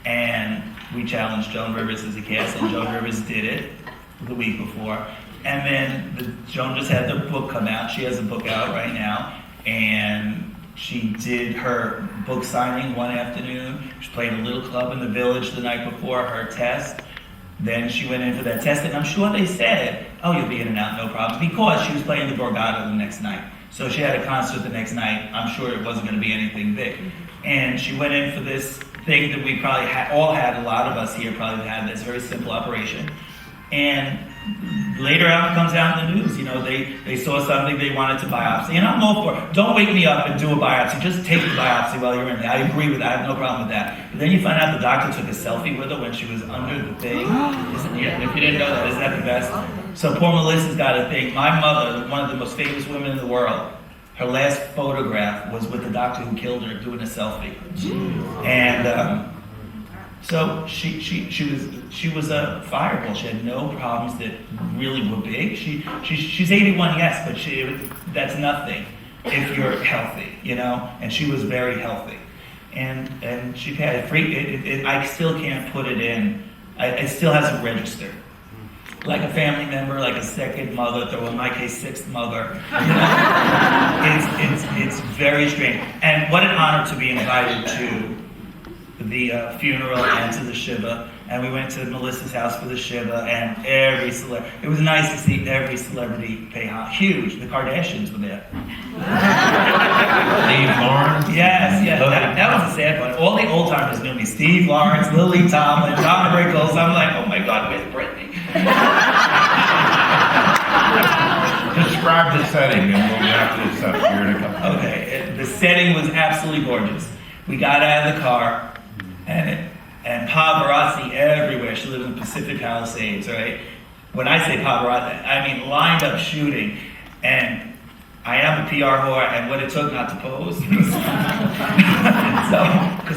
And we challenged Joan Rivers as a cast, and Joan Rivers did it the week before. And then Joan just had the book come out. She has a book out right now. And she did her book signing one afternoon. She played a little club in the Village the night before her test. Then she went in for that test. And I'm sure they said, oh, you'll be in and out, no problem. Because she was playing the Borgata the next night. So she had a concert the next night. I'm sure it wasn't going to be anything big. And she went in for this thing that we probably all had, a lot of us here probably had this very simple operation. And later on it comes out in the news, they saw something they wanted to biopsy. And I'm all for, don't wake me up and do a biopsy, just take the biopsy while you're in there. I agree with that, I have no problem with that. But then you find out the doctor took a selfie with her when she was under the thing. If you didn't know that, isn't that the best? So poor Melissa's got to think, my mother, one of the most famous women in the world, her last photograph was with the doctor who killed her doing a selfie. And so she was a fireball. She had no problems that really were big. She's 81, yes, but that's nothing if you're healthy, And she was very healthy, and she had I still can't put it in. It still hasn't registered. Like a family member, like a second mother, or in my case, sixth mother. It's very strange. And what an honor to be invited to the funeral and to the Shiva, and we went to Melissa's house for the Shiva, and it was nice to see every celebrity pay homage. Huge. The Kardashians were there. Steve Lawrence. Yes. That was a sad one. All the old timers knew me. Steve Lawrence, Lily Tomlin, John Rickles. I'm like, oh my God, where's Brittany? Describe the setting, and we'll have to accept here in a couple. Okay, the setting was absolutely gorgeous. We got out of the car, and paparazzi everywhere. She lived in the Pacific Palisades, right? When I say paparazzi, I mean lined up shooting. And I am a PR whore, and what it took not to pose. Because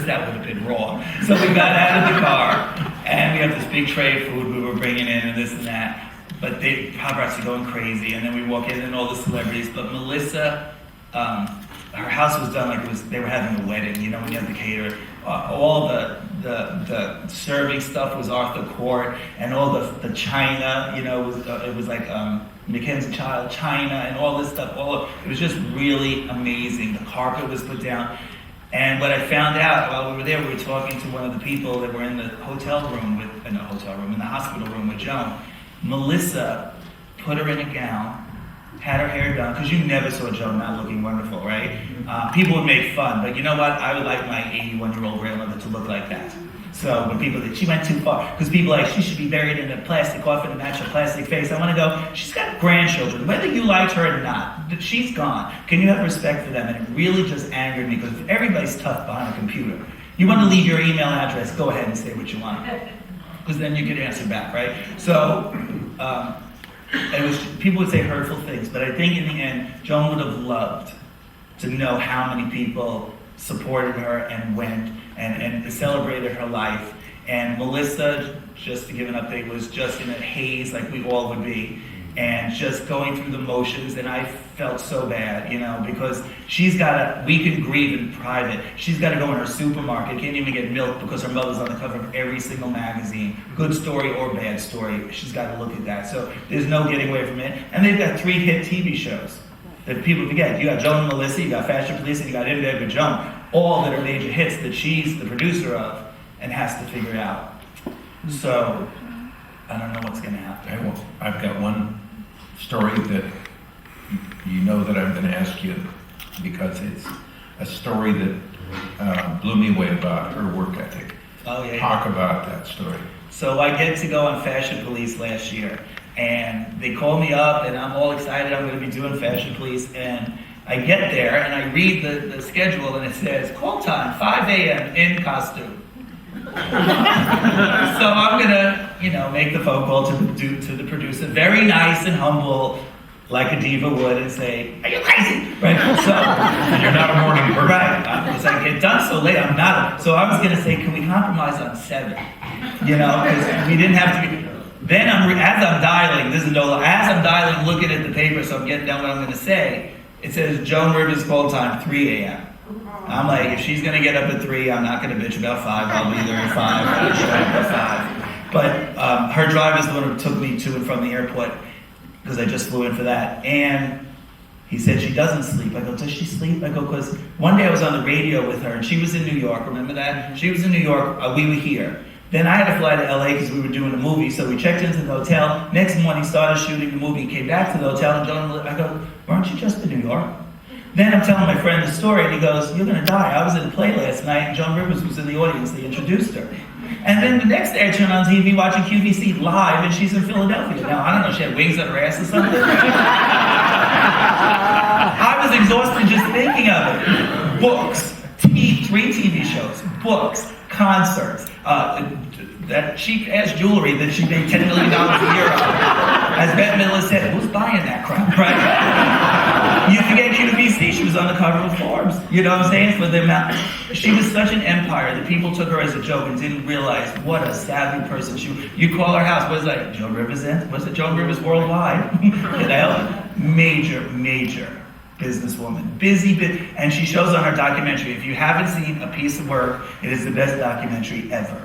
that would have been wrong. So we got out of the car, and we have this big tray of food we were bringing in, and this and that. But paparazzi going crazy, and then we walk in, and all the celebrities. But Melissa, her house was done like they were having a wedding, when you have the caterer. All the serving stuff was Arthur Court, and all the china, it was like Mackenzie Child china and all this stuff. It was just really amazing. The carpet was put down. And what I found out while we were there, we were talking to one of the people that were in the hospital room with Joan. Melissa put her in a gown, had her hair done, because you never saw Joan not looking wonderful, right? People would make fun, but you know what? I would like my 81-year-old grandmother to look like that. So when people think she went too far, because people are like, she should be buried in a plastic coffin to match her plastic face. I want to go, she's got grandchildren. Whether you liked her or not, she's gone. Can you have respect for them? And it really just angered me, because everybody's tough behind a computer. You want to leave your email address, go ahead and say what you want. Because then you get answer back, right? So, people would say hurtful things, but I think in the end, Joan would have loved to know how many people supported her and went and celebrated her life. And Melissa, just to give an update, was just in a haze like we all would be, and just going through the motions, and I felt so bad, because we can grieve in private. She's got to go in her supermarket, can't even get milk because her mother's on the cover of every single magazine, good story or bad story. She's got to look at that. So there's no getting away from it. And they've got 3 hit TV shows that people forget. You got Joan and Melissa, you got Fashion Police, and you got In Bed with Joan, all that are major hits that she's the producer of and has to figure out. So I don't know what's going to happen. I've got one story that you know that I'm going to ask you because it's a story that blew me away about her work ethic. Oh, yeah. Talk about that story. So I get to go on Fashion Police last year, and they call me up, and I'm all excited. I'm going to be doing Fashion Police, and I get there, and I read the schedule, and it says, call time, 5 a.m. in costume. So I'm going to, make the phone call to the producer, very nice and humble, like a diva would, and say, are you crazy? Right? So You're not a morning person. right, because I get done so late, I'm not. So I was going to say, can we compromise on 7? Because we didn't have to be. Then as I'm dialing, this is Nola, as I'm dialing, looking at the paper, so I'm getting down what I'm going to say, it says Joan Rivers call time, 3 a.m. I'm like, if she's going to get up at 3, I'm not going to bitch about 5. I'll be there at 5. I'll show up at 5. But her driver's the one who took me to and from the airport, because I just flew in for that. And he said, she doesn't sleep. I go, does she sleep? I go, because one day I was on the radio with her, and she was in New York. Remember that? She was in New York. We were here. Then I had to fly to LA because we were doing a movie. So we checked into the hotel. Next morning, started shooting the movie. Came back to the hotel, and I go, weren't you just in New York? Then I'm telling my friend the story, and he goes, you're going to die. I was at a play last night, and Joan Rivers was in the audience. They introduced her. And then the next day I turn on TV watching QVC live, and she's in Philadelphia. Now, I don't know, she had wings on her ass or something. I was exhausted just thinking of it. Books, 3 TV shows, books, concerts, that cheap-ass jewelry that she made $10 million a year on. As Bette Midler said, who's buying that crap, right? You forget QVC, she was on the cover of Forbes. You know what I'm saying? For the amount. She was such an empire that people took her as a joke and didn't realize what a savvy person she was. You call her house, what is that? Joan Rivers in? What's it? Joan Rivers Worldwide? Major businesswoman. Busy, and she shows on her documentary. If you haven't seen a piece of work, it is the best documentary ever.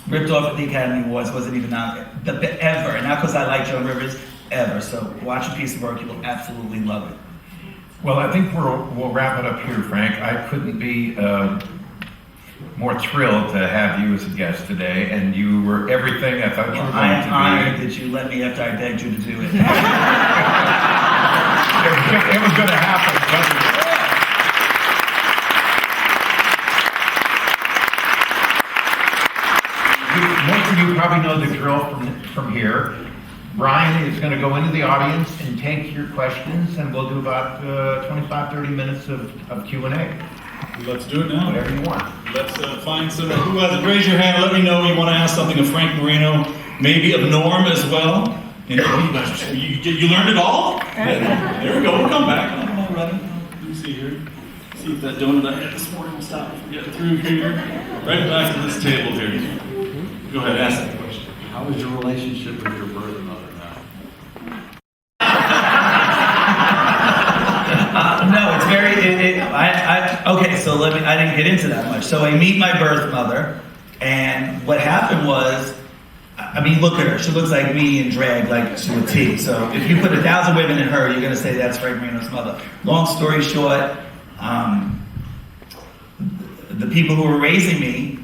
Ripped off at the Academy Awards, wasn't even out there. Ever, and not because I like Joan Rivers, ever. So watch a piece of work, you will absolutely love it. Well, I think we'll wrap it up here, Frank. I couldn't be more thrilled to have you as a guest today, and you were everything I thought you were I going am to honored be. that you let me after I begged you to do it. It was going to happen. Most of you probably know the drill from here. Brian is going to go into the audience and take your questions, and we'll do about 25, 30 minutes of Q&A. Let's do it now. Whatever you want. Let's find some. Who has it? Raise your hand. Let me know you want to ask something of Frank Marino, maybe of Norm as well. You learned it all? There we go. We'll come back. All right. Let me see here. See if that donut I had this morning will stop me from getting through here. Right back to this table here. Go ahead, ask the question. How is your relationship with your birth mother now? No, it's very. Okay, so I didn't get into that much. So I meet my birth mother, and what happened was, I mean, look at her. She looks like me in drag, like to a T. So if you put 1,000 women in her, you're going to say that's Frank Marino's mother. Long story short, the people who were raising me,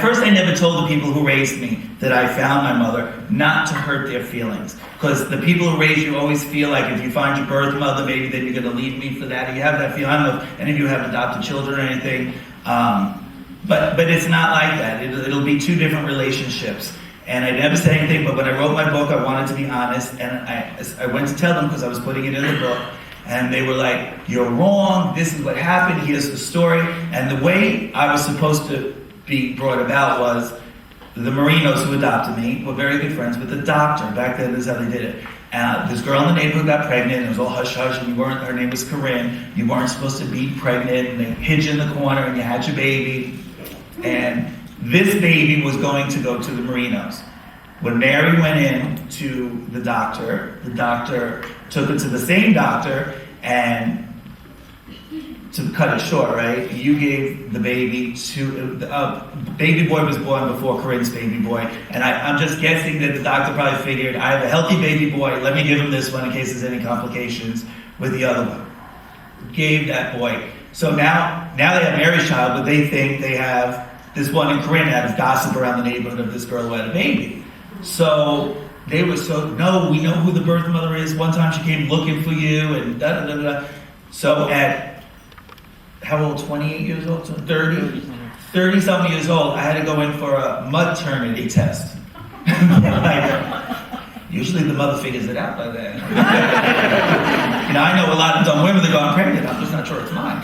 first I never told the people who raised me that I found my mother, not to hurt their feelings. Because the people who raise you always feel like if you find your birth mother, maybe then you're going to leave me for that. You have that feeling. I don't know if any of you have adopted children or anything. But it's not like that. It'll be 2 different relationships. And I never said anything, but when I wrote my book, I wanted to be honest. And I went to tell them because I was putting it in the book. And they were like, you're wrong, this is what happened, here's the story. And the way I was supposed to be brought about was the Marinos who adopted me were very good friends with the doctor. Back then, this is how they did it. This girl in the neighborhood got pregnant, and it was all hush-hush, and her name was Corinne. You weren't supposed to be pregnant, and they hid you in the corner, and you had your baby. And this baby was going to go to the Marinos. When Mary went in to the doctor took her to the same doctor, and to cut it short, right, you gave the baby to, baby boy was born before Corinne's baby boy, and I'm just guessing that the doctor probably figured, I have a healthy baby boy, let me give him this one in case there's any complications with the other one. Gave that boy. So now they have Mary's child, but they think they have this one in Corinne had gossip around the neighborhood of this girl who had a baby. So they were no, we know who the birth mother is. One time she came looking for you and da da da da. So at, how old, 28 years old? 30 something years old, I had to go in for a maternity test. Usually the mother figures it out by then. I know a lot of dumb women that go, I'm pregnant, I'm just not sure it's mine.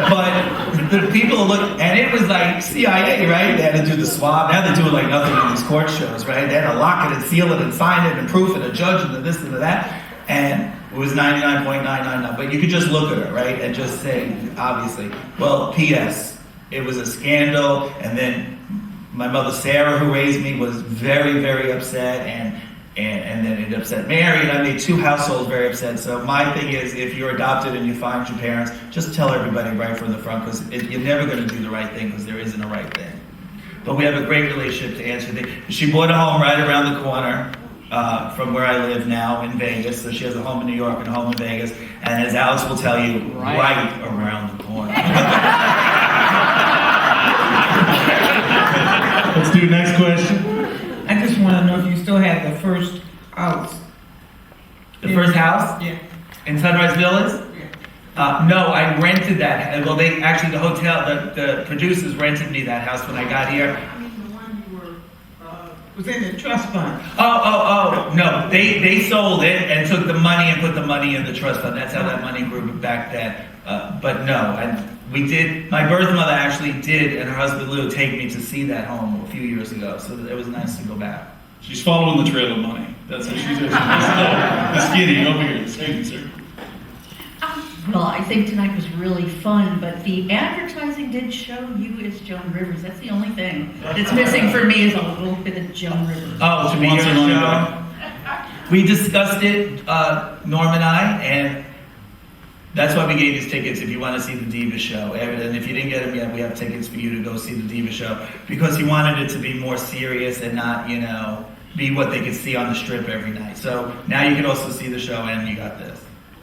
But the people look, and it was like CIA, right? They had to do the swab. Now they do it like nothing in these court shows, right? They had to lock it and seal it and sign it and proof it, a judge and this and that. And it was 99.999. But you could just look at her, right? And just say, obviously, well, P.S., it was a scandal. And then my mother, Sarah, who raised me, was very, very upset. And then it upset Mary, and I made two households very upset. So my thing is, if you're adopted and you find your parents, just tell everybody right from the front, because you're never going to do the right thing, because there isn't a right thing. But we have a great relationship, to answer the. She bought a home right around the corner from where I live now in Vegas. So she has a home in New York and a home in Vegas. And as Alex will tell you, right around the corner. Let's do next question. I just want to know if you still have the first house. The first house? Yeah. In Sunrise Villas? Yeah. No, I rented that. Well, the hotel, the producers rented me that house when I got here. The one you were, was in the trust fund. Oh, no, they sold it and took the money and put the money in the trust fund. That's how that money grew back then. But no, we did, my birth mother actually did, and her husband Lou, take me to see that home a few years ago. So it was nice to go back. She's following the trail of money. That's what she's doing. The skinny over here. Excuse me, sir. Well, I think tonight was really fun, but the advertising did show you as Joan Rivers. That's the only thing that's missing for me is a little bit of Joan Rivers. Oh, to be Wants here her on the money show. back. We discussed it, Norm and I, and that's why we gave these tickets if you want to see the Diva show. And if you didn't get them yet, we have tickets for you to go see the Diva show. Because he wanted it to be more serious and not, be what they could see on the strip every night. So now you can also see the show and you got this.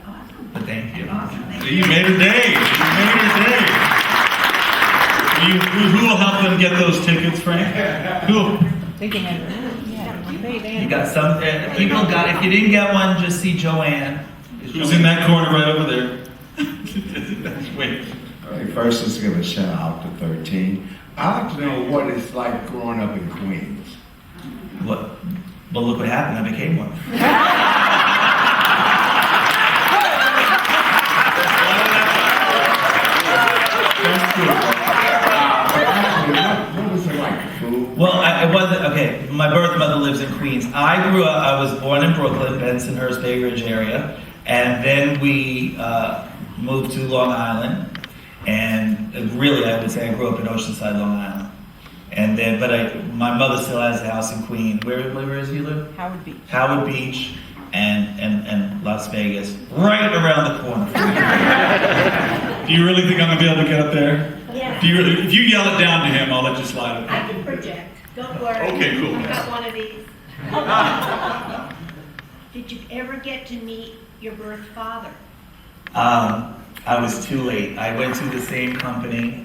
Awesome. But thank you. Awesome. You made her day. Who will help them get those tickets, Frank? Who? You got some, people got, if you didn't get one, just see Joanne. Who's in that corner right over there? Wait. All right, first, let's give a shout out to 13. I'd like to know what it's like growing up in Queens. What? Well, look what happened. I became one. That's good. What was it like, food? Well, it wasn't, okay, my birth mother lives in Queens. I was born in Brooklyn, Bensonhurst, Bay Ridge area, and then we moved to Long Island, and really, I would say I grew up in Oceanside, Long Island. And then, my mother still has a house in Queens. Where does he live? Howard Beach. Howard Beach and Las Vegas, right around the corner. Do you really think I'm gonna be able to get up there? Yeah. Do you really? If you yell it down to him, I'll let you slide it. I can project. Don't worry. Okay, cool. I got one of these. Did you ever get to meet your birth father? I was too late. I went to the same company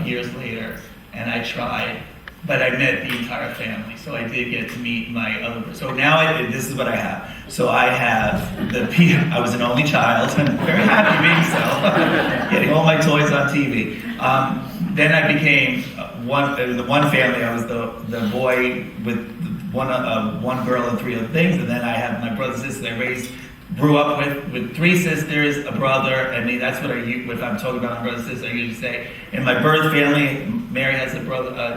years later, and I tried, but I met the entire family, so I did get to meet my other. So now this is what I have. So I have I was an only child, and very happy being so, getting all my toys on TV. Then I became the one family. I was the boy with one girl and three other things, and then I have my brothers and sisters. I grew up with three sisters, a brother, and that's what if I'm talking about my brothers and sisters, I usually say. In my birth family, Mary has a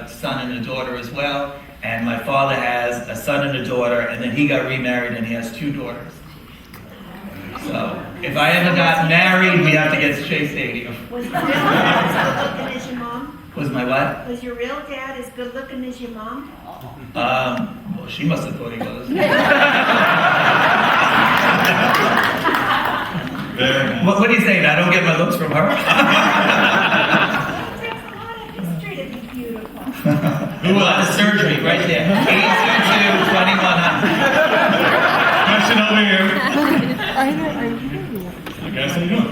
son and a daughter as well, and my father has a son and a daughter, and then he got remarried and he has two daughters. So if I ever got married, we have to get to Shea Stadium. Was your real dad as good looking as your mom? Was my what? Was your real dad as good looking as your mom? Well, she must have thought he was. What are you saying? I don't get my looks from her? It takes a lot of history to be beautiful. A lot of surgery right there. 822-2100. Question over here. Hey guys, how you doing?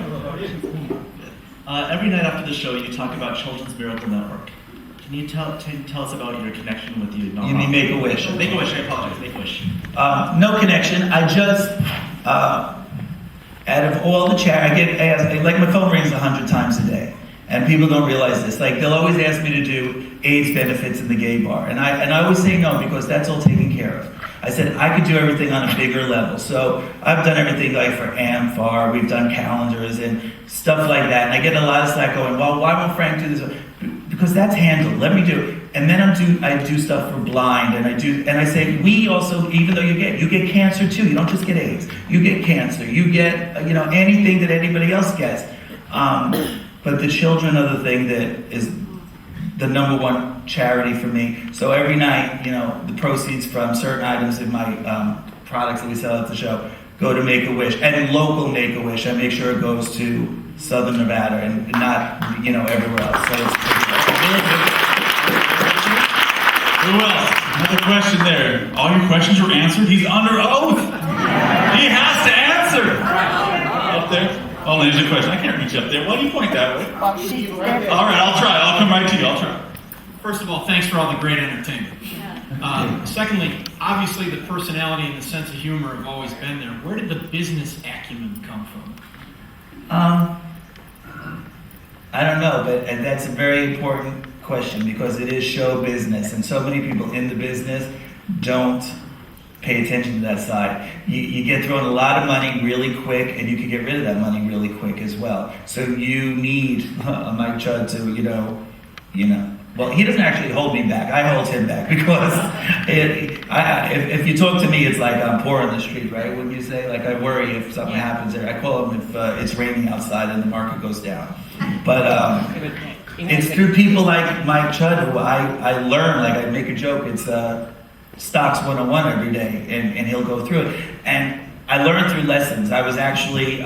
Every night after the show, you talk about Children's Miracle Network. Can you tell us about your connection with the nonprofit? You mean Make-A-Wish? Make-A-Wish, I apologize, Make-A-Wish. No connection. I just, out of all the chat, I get asked, like my phone rings 100 times a day. And people don't realize this. Like, they'll always ask me to do AIDS benefits in the gay bar. And I always say no, because that's all taken care of. I said I could do everything on a bigger level. So I've done everything like for AMFAR, we've done calendars and stuff like that. And I get a lot of slack going, well, why won't Frank do this? Because that's handled, let me do it. And then I do stuff for blind, and I say, we also, even though you get cancer too, you don't just get AIDS. You get cancer, you get, anything that anybody else gets. But the children are the thing that is the number one charity for me. So every night, the proceeds from certain items in my products that we sell at the show go to Make-A-Wish. And local Make-A-Wish, I make sure it goes to Southern Nevada and not, everywhere else. So it's Who else? Another question there. All your questions were answered? He's under oath. He has to answer. Up there. Oh, there's a question. I can't reach up there. Why do you point that way? All right, I'll try. I'll come right to you. I'll try. First of all, thanks for all the great entertainment. Secondly, obviously the personality and the sense of humor have always been there. Where did the business acumen come from? I don't know, but and that's a very important question because it is show business, and so many people in the business don't pay attention to that side. You get thrown a lot of money really quick, and you can get rid of that money really quick as well. So you need Mike Judd to, well, he doesn't actually hold me back. I hold him back because if you talk to me, it's like I'm poor on the street, right? Wouldn't you say? Like I worry if something happens there. I call him if it's raining outside and the market goes down. But it's through people like Mike Judd who I learn. Like I make a joke. It's Stocks 101 every day, and he'll go through it. And I learned through lessons. I was actually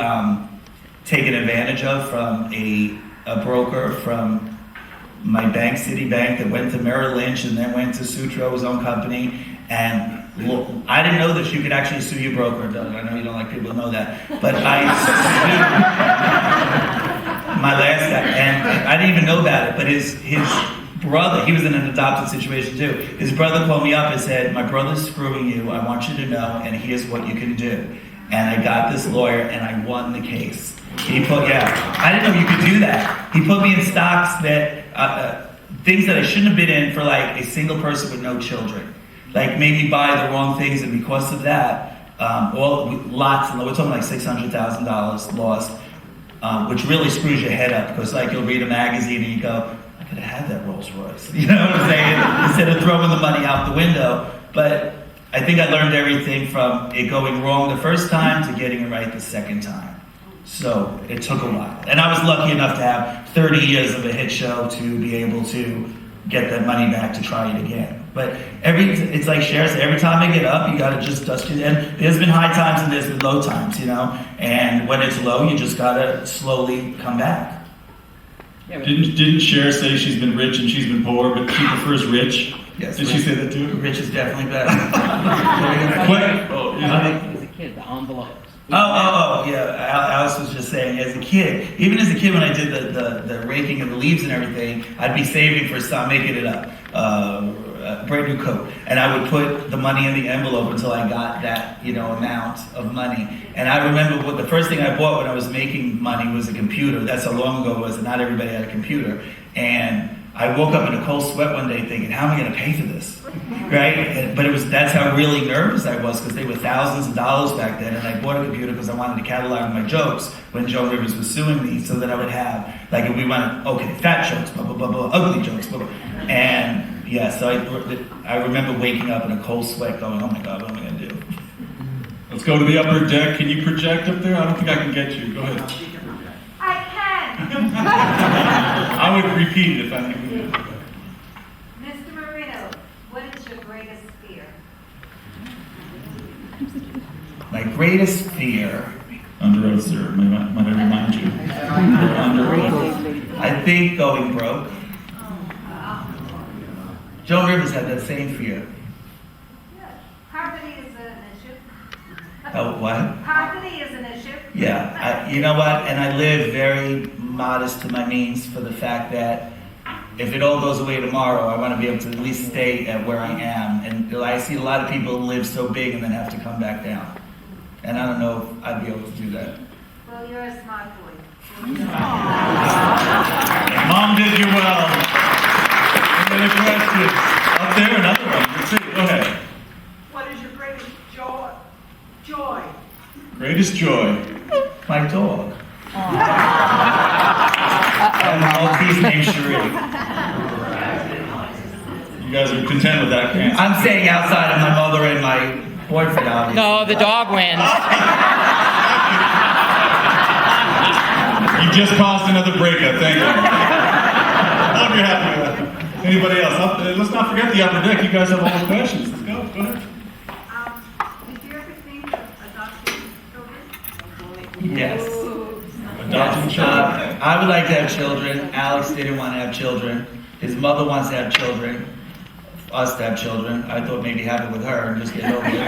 taken advantage of from a broker from my bank, Citibank, that went to Merrill Lynch and then went to Sutro, his own company. And I didn't know that you could actually sue your broker. I know you don't like people to know that, but I sued my last guy, and I didn't even know about it. But his brother, he was in an adopted situation too. His brother called me up and said, "My brother's screwing you. I want you to know, and here's what you can do." And I got this lawyer, and I won the case. I didn't know you could do that. He put me in stocks that things that I shouldn't have been in for like a single person with no children. Like made me buy the wrong things, and because of that, we're talking like $600,000 lost, which really screws your head up because like you'll read a magazine and you go, I could have had that Rolls Royce, you know what I'm saying? Instead of throwing the money out the window. But I think I learned everything from it going wrong the first time to getting it right the second time. So it took a while. And I was lucky enough to have 30 years of a hit show to be able to get that money back to try it again. But it's like Cher said, every time I get up, you gotta just dust it. And there's been high times and there's been low times, And when it's low, you just gotta slowly come back. Yeah, didn't Cher say she's been rich and she's been poor, but she prefers rich? Yes. Did she say that too? Rich is definitely better. As a kid, the envelopes. Yeah. Alice was just saying, even as a kid, when I did the raking of the leaves and everything, I'd be saving for making it up, a brand new coat, and I would put the money in the envelope until I got that amount of money. And I remember the first thing I bought when I was making money was a computer. That's how long ago it was, and not everybody had a computer. And I woke up in a cold sweat one day thinking, how am I going to pay for this? Right? But that's how really nervous I was because they were thousands of dollars back then. And I bought a computer because I wanted to catalog my jokes when Joan Rivers was suing me so that I would have, like if we wanted, fat jokes, blah, blah, blah, blah, ugly jokes, blah, blah. And yeah, so I remember waking up in a cold sweat going, oh my God, what am I going to do? Let's go to the upper deck. Can you project up there? I don't think I can get you. Go ahead. I can. I would repeat it if I knew. Mr. Marino, what is your greatest fear? My greatest fear. Under oath, sir. Might I remind you? Under oath. I think going broke. Joan Rivers had that same fear. Poverty is an issue. Oh, what? Poverty is an issue. Yeah, you know what? And I live very modest to my means for the fact that if it all goes away tomorrow, I want to be able to at least stay at where I am. And I see a lot of people live so big and then have to come back down. And I don't know if I'd be able to do that. Well, you're a smart boy. Mom did you well. Any other questions? Up there, another one. Let's see. Go ahead. What is your greatest joy? Greatest joy. My dog. And Maltese named Cherie. You guys are content with that answer? I'm staying outside of my mother and my boyfriend, obviously. No, the dog wins. You just caused another breakup. Thank you. Hope you're happy with that. Anybody else? Let's not forget the upper deck. You guys have all the questions. Let's go. Go ahead. Did you ever think of adopting children? Yes. Adopting children. I would like to have children. Alex didn't want to have children. His mother wants to have children. Us to have children. I thought maybe have it with her and just get over it.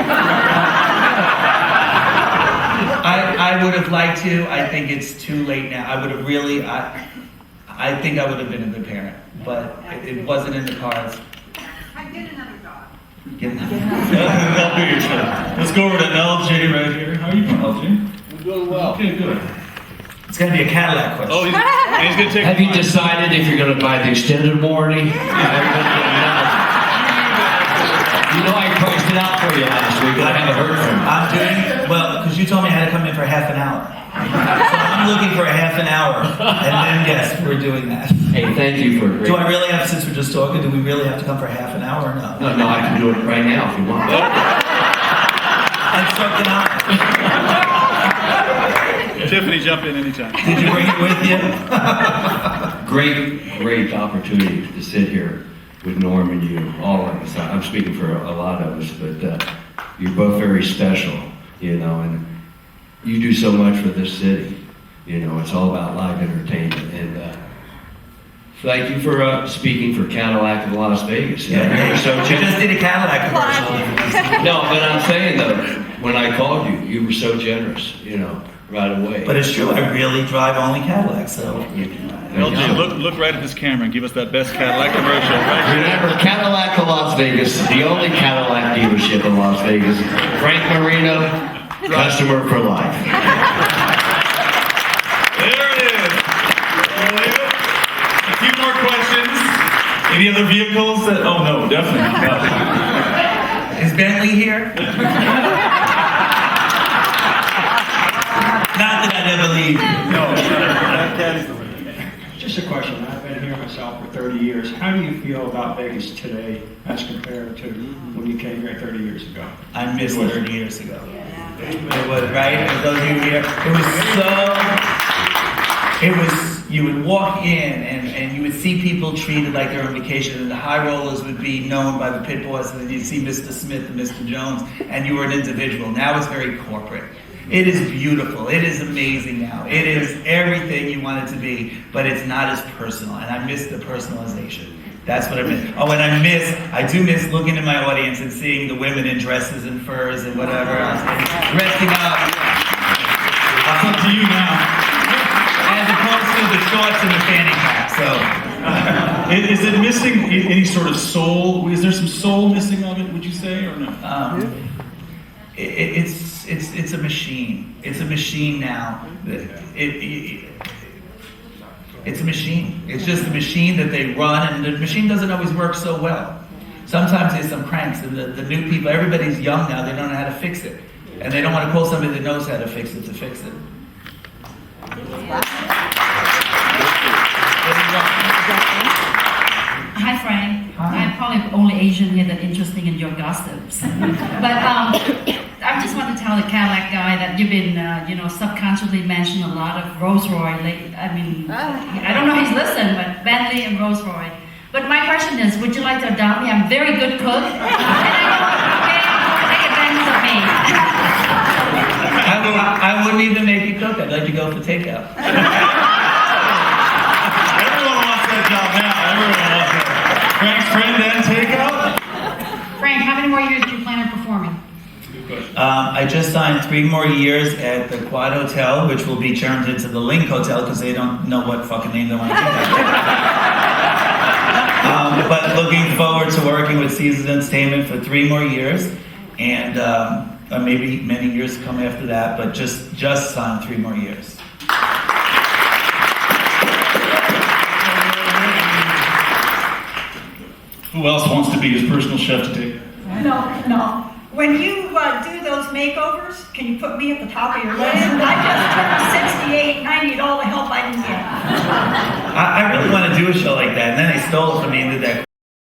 I would have liked to. I think it's too late now. I would have really, I think I would have been a good parent, but it wasn't in the cards. I did another dog. That'll be your turn. Let's go over to LJ right here. How are you doing, LJ? I'm doing well. Okay, good. It's going to be a Cadillac question. Oh, he's going to take. Have you decided if you're going to buy the extended warranty? You know I priced it out for you last week, but I haven't heard from you. I'm doing, well, because you told me I had to come in for half an hour. So I'm looking for a half an hour. And then, yes, we're doing that. Hey, thank you for a great... Do I really have, since we're just talking, do we really have to come for half an hour or no? No, I can do it right now if you want. Let's start the hour. Tiffany, jump in anytime. Did you bring it with you? Great opportunity to sit here with Norm and you, all of us. I'm speaking for a lot of us, but you're both very special, and you do so much for this city. It's all about live entertainment. And thank you for speaking for Cadillac of Las Vegas. Yeah, So you just did a Cadillac commercial. No, but I'm saying though, when I called you, you were so generous, right away. But it's true, I really drive only Cadillac, so... LJ, look right at this camera and give us that best Cadillac commercial. Right here. Remember, Cadillac of Las Vegas, the only Cadillac dealership in Las Vegas. Frank Marino, customer for life. There it is. A few more questions. Any other vehicles that... Oh, no, definitely not. Is Bentley here? Not that I'd ever leave. No. Just a question. I've been here myself for 30 years. How do you feel about Vegas today as compared to when you came here 30 years ago? I missed 30 years ago. It was, right? For those of you here, you would walk in and you would see people treated like they're on vacation, and the high rollers would be known by the pit bosses, and you'd see Mr. Smith and Mr. Jones, and you were an individual. Now it's very corporate. It is beautiful. It is amazing now. It is everything you want it to be, but it's not as personal, and I miss the personalization. That's what I miss. Oh, and I do miss looking at my audience and seeing the women in dresses and furs and whatever else, and dressing up. It's up to you now. As opposed to the shorts and the fanny pack. So, is it missing any sort of soul? Is there some soul missing of it? Would you say, or no? It's a machine. It's a machine now. It's a machine. It's just a machine that they run, and the machine doesn't always work so well. Sometimes there's some cranks, and the new people, everybody's young now, they don't know how to fix it. And they don't want to call somebody that knows how to fix it to fix it. Hi, Frank. I'm probably the only Asian here that's interested in your gossips. But I just want to tell the Cadillac guy that you've been, subconsciously mentioned a lot of Rolls-Royce. I don't know if he's listened, but Bentley and Rolls-Royce. But my question is, would you like to adopt me? I'm a very good cook. And I know take advantage of me. I wouldn't even make you cook. I'd let you go for takeout. Everyone wants that job now. Everyone wants it. Frank's friend and takeout? Frank, how many more years do you plan on performing? question. I just signed 3 more years at the Quad Hotel, which will be turned into the Link Hotel because they don't know what fucking name they want to give it. But looking forward to working with Caesars Entertainment for 3 more years, and maybe many years to come after that. But just signed 3 more years. Who else wants to be his personal chef today? No. When you do those makeovers, can you put me at the top of your list? I just turned 68 and I need all the help I can get. I really want to do a show like that, and then they stole it from me and did that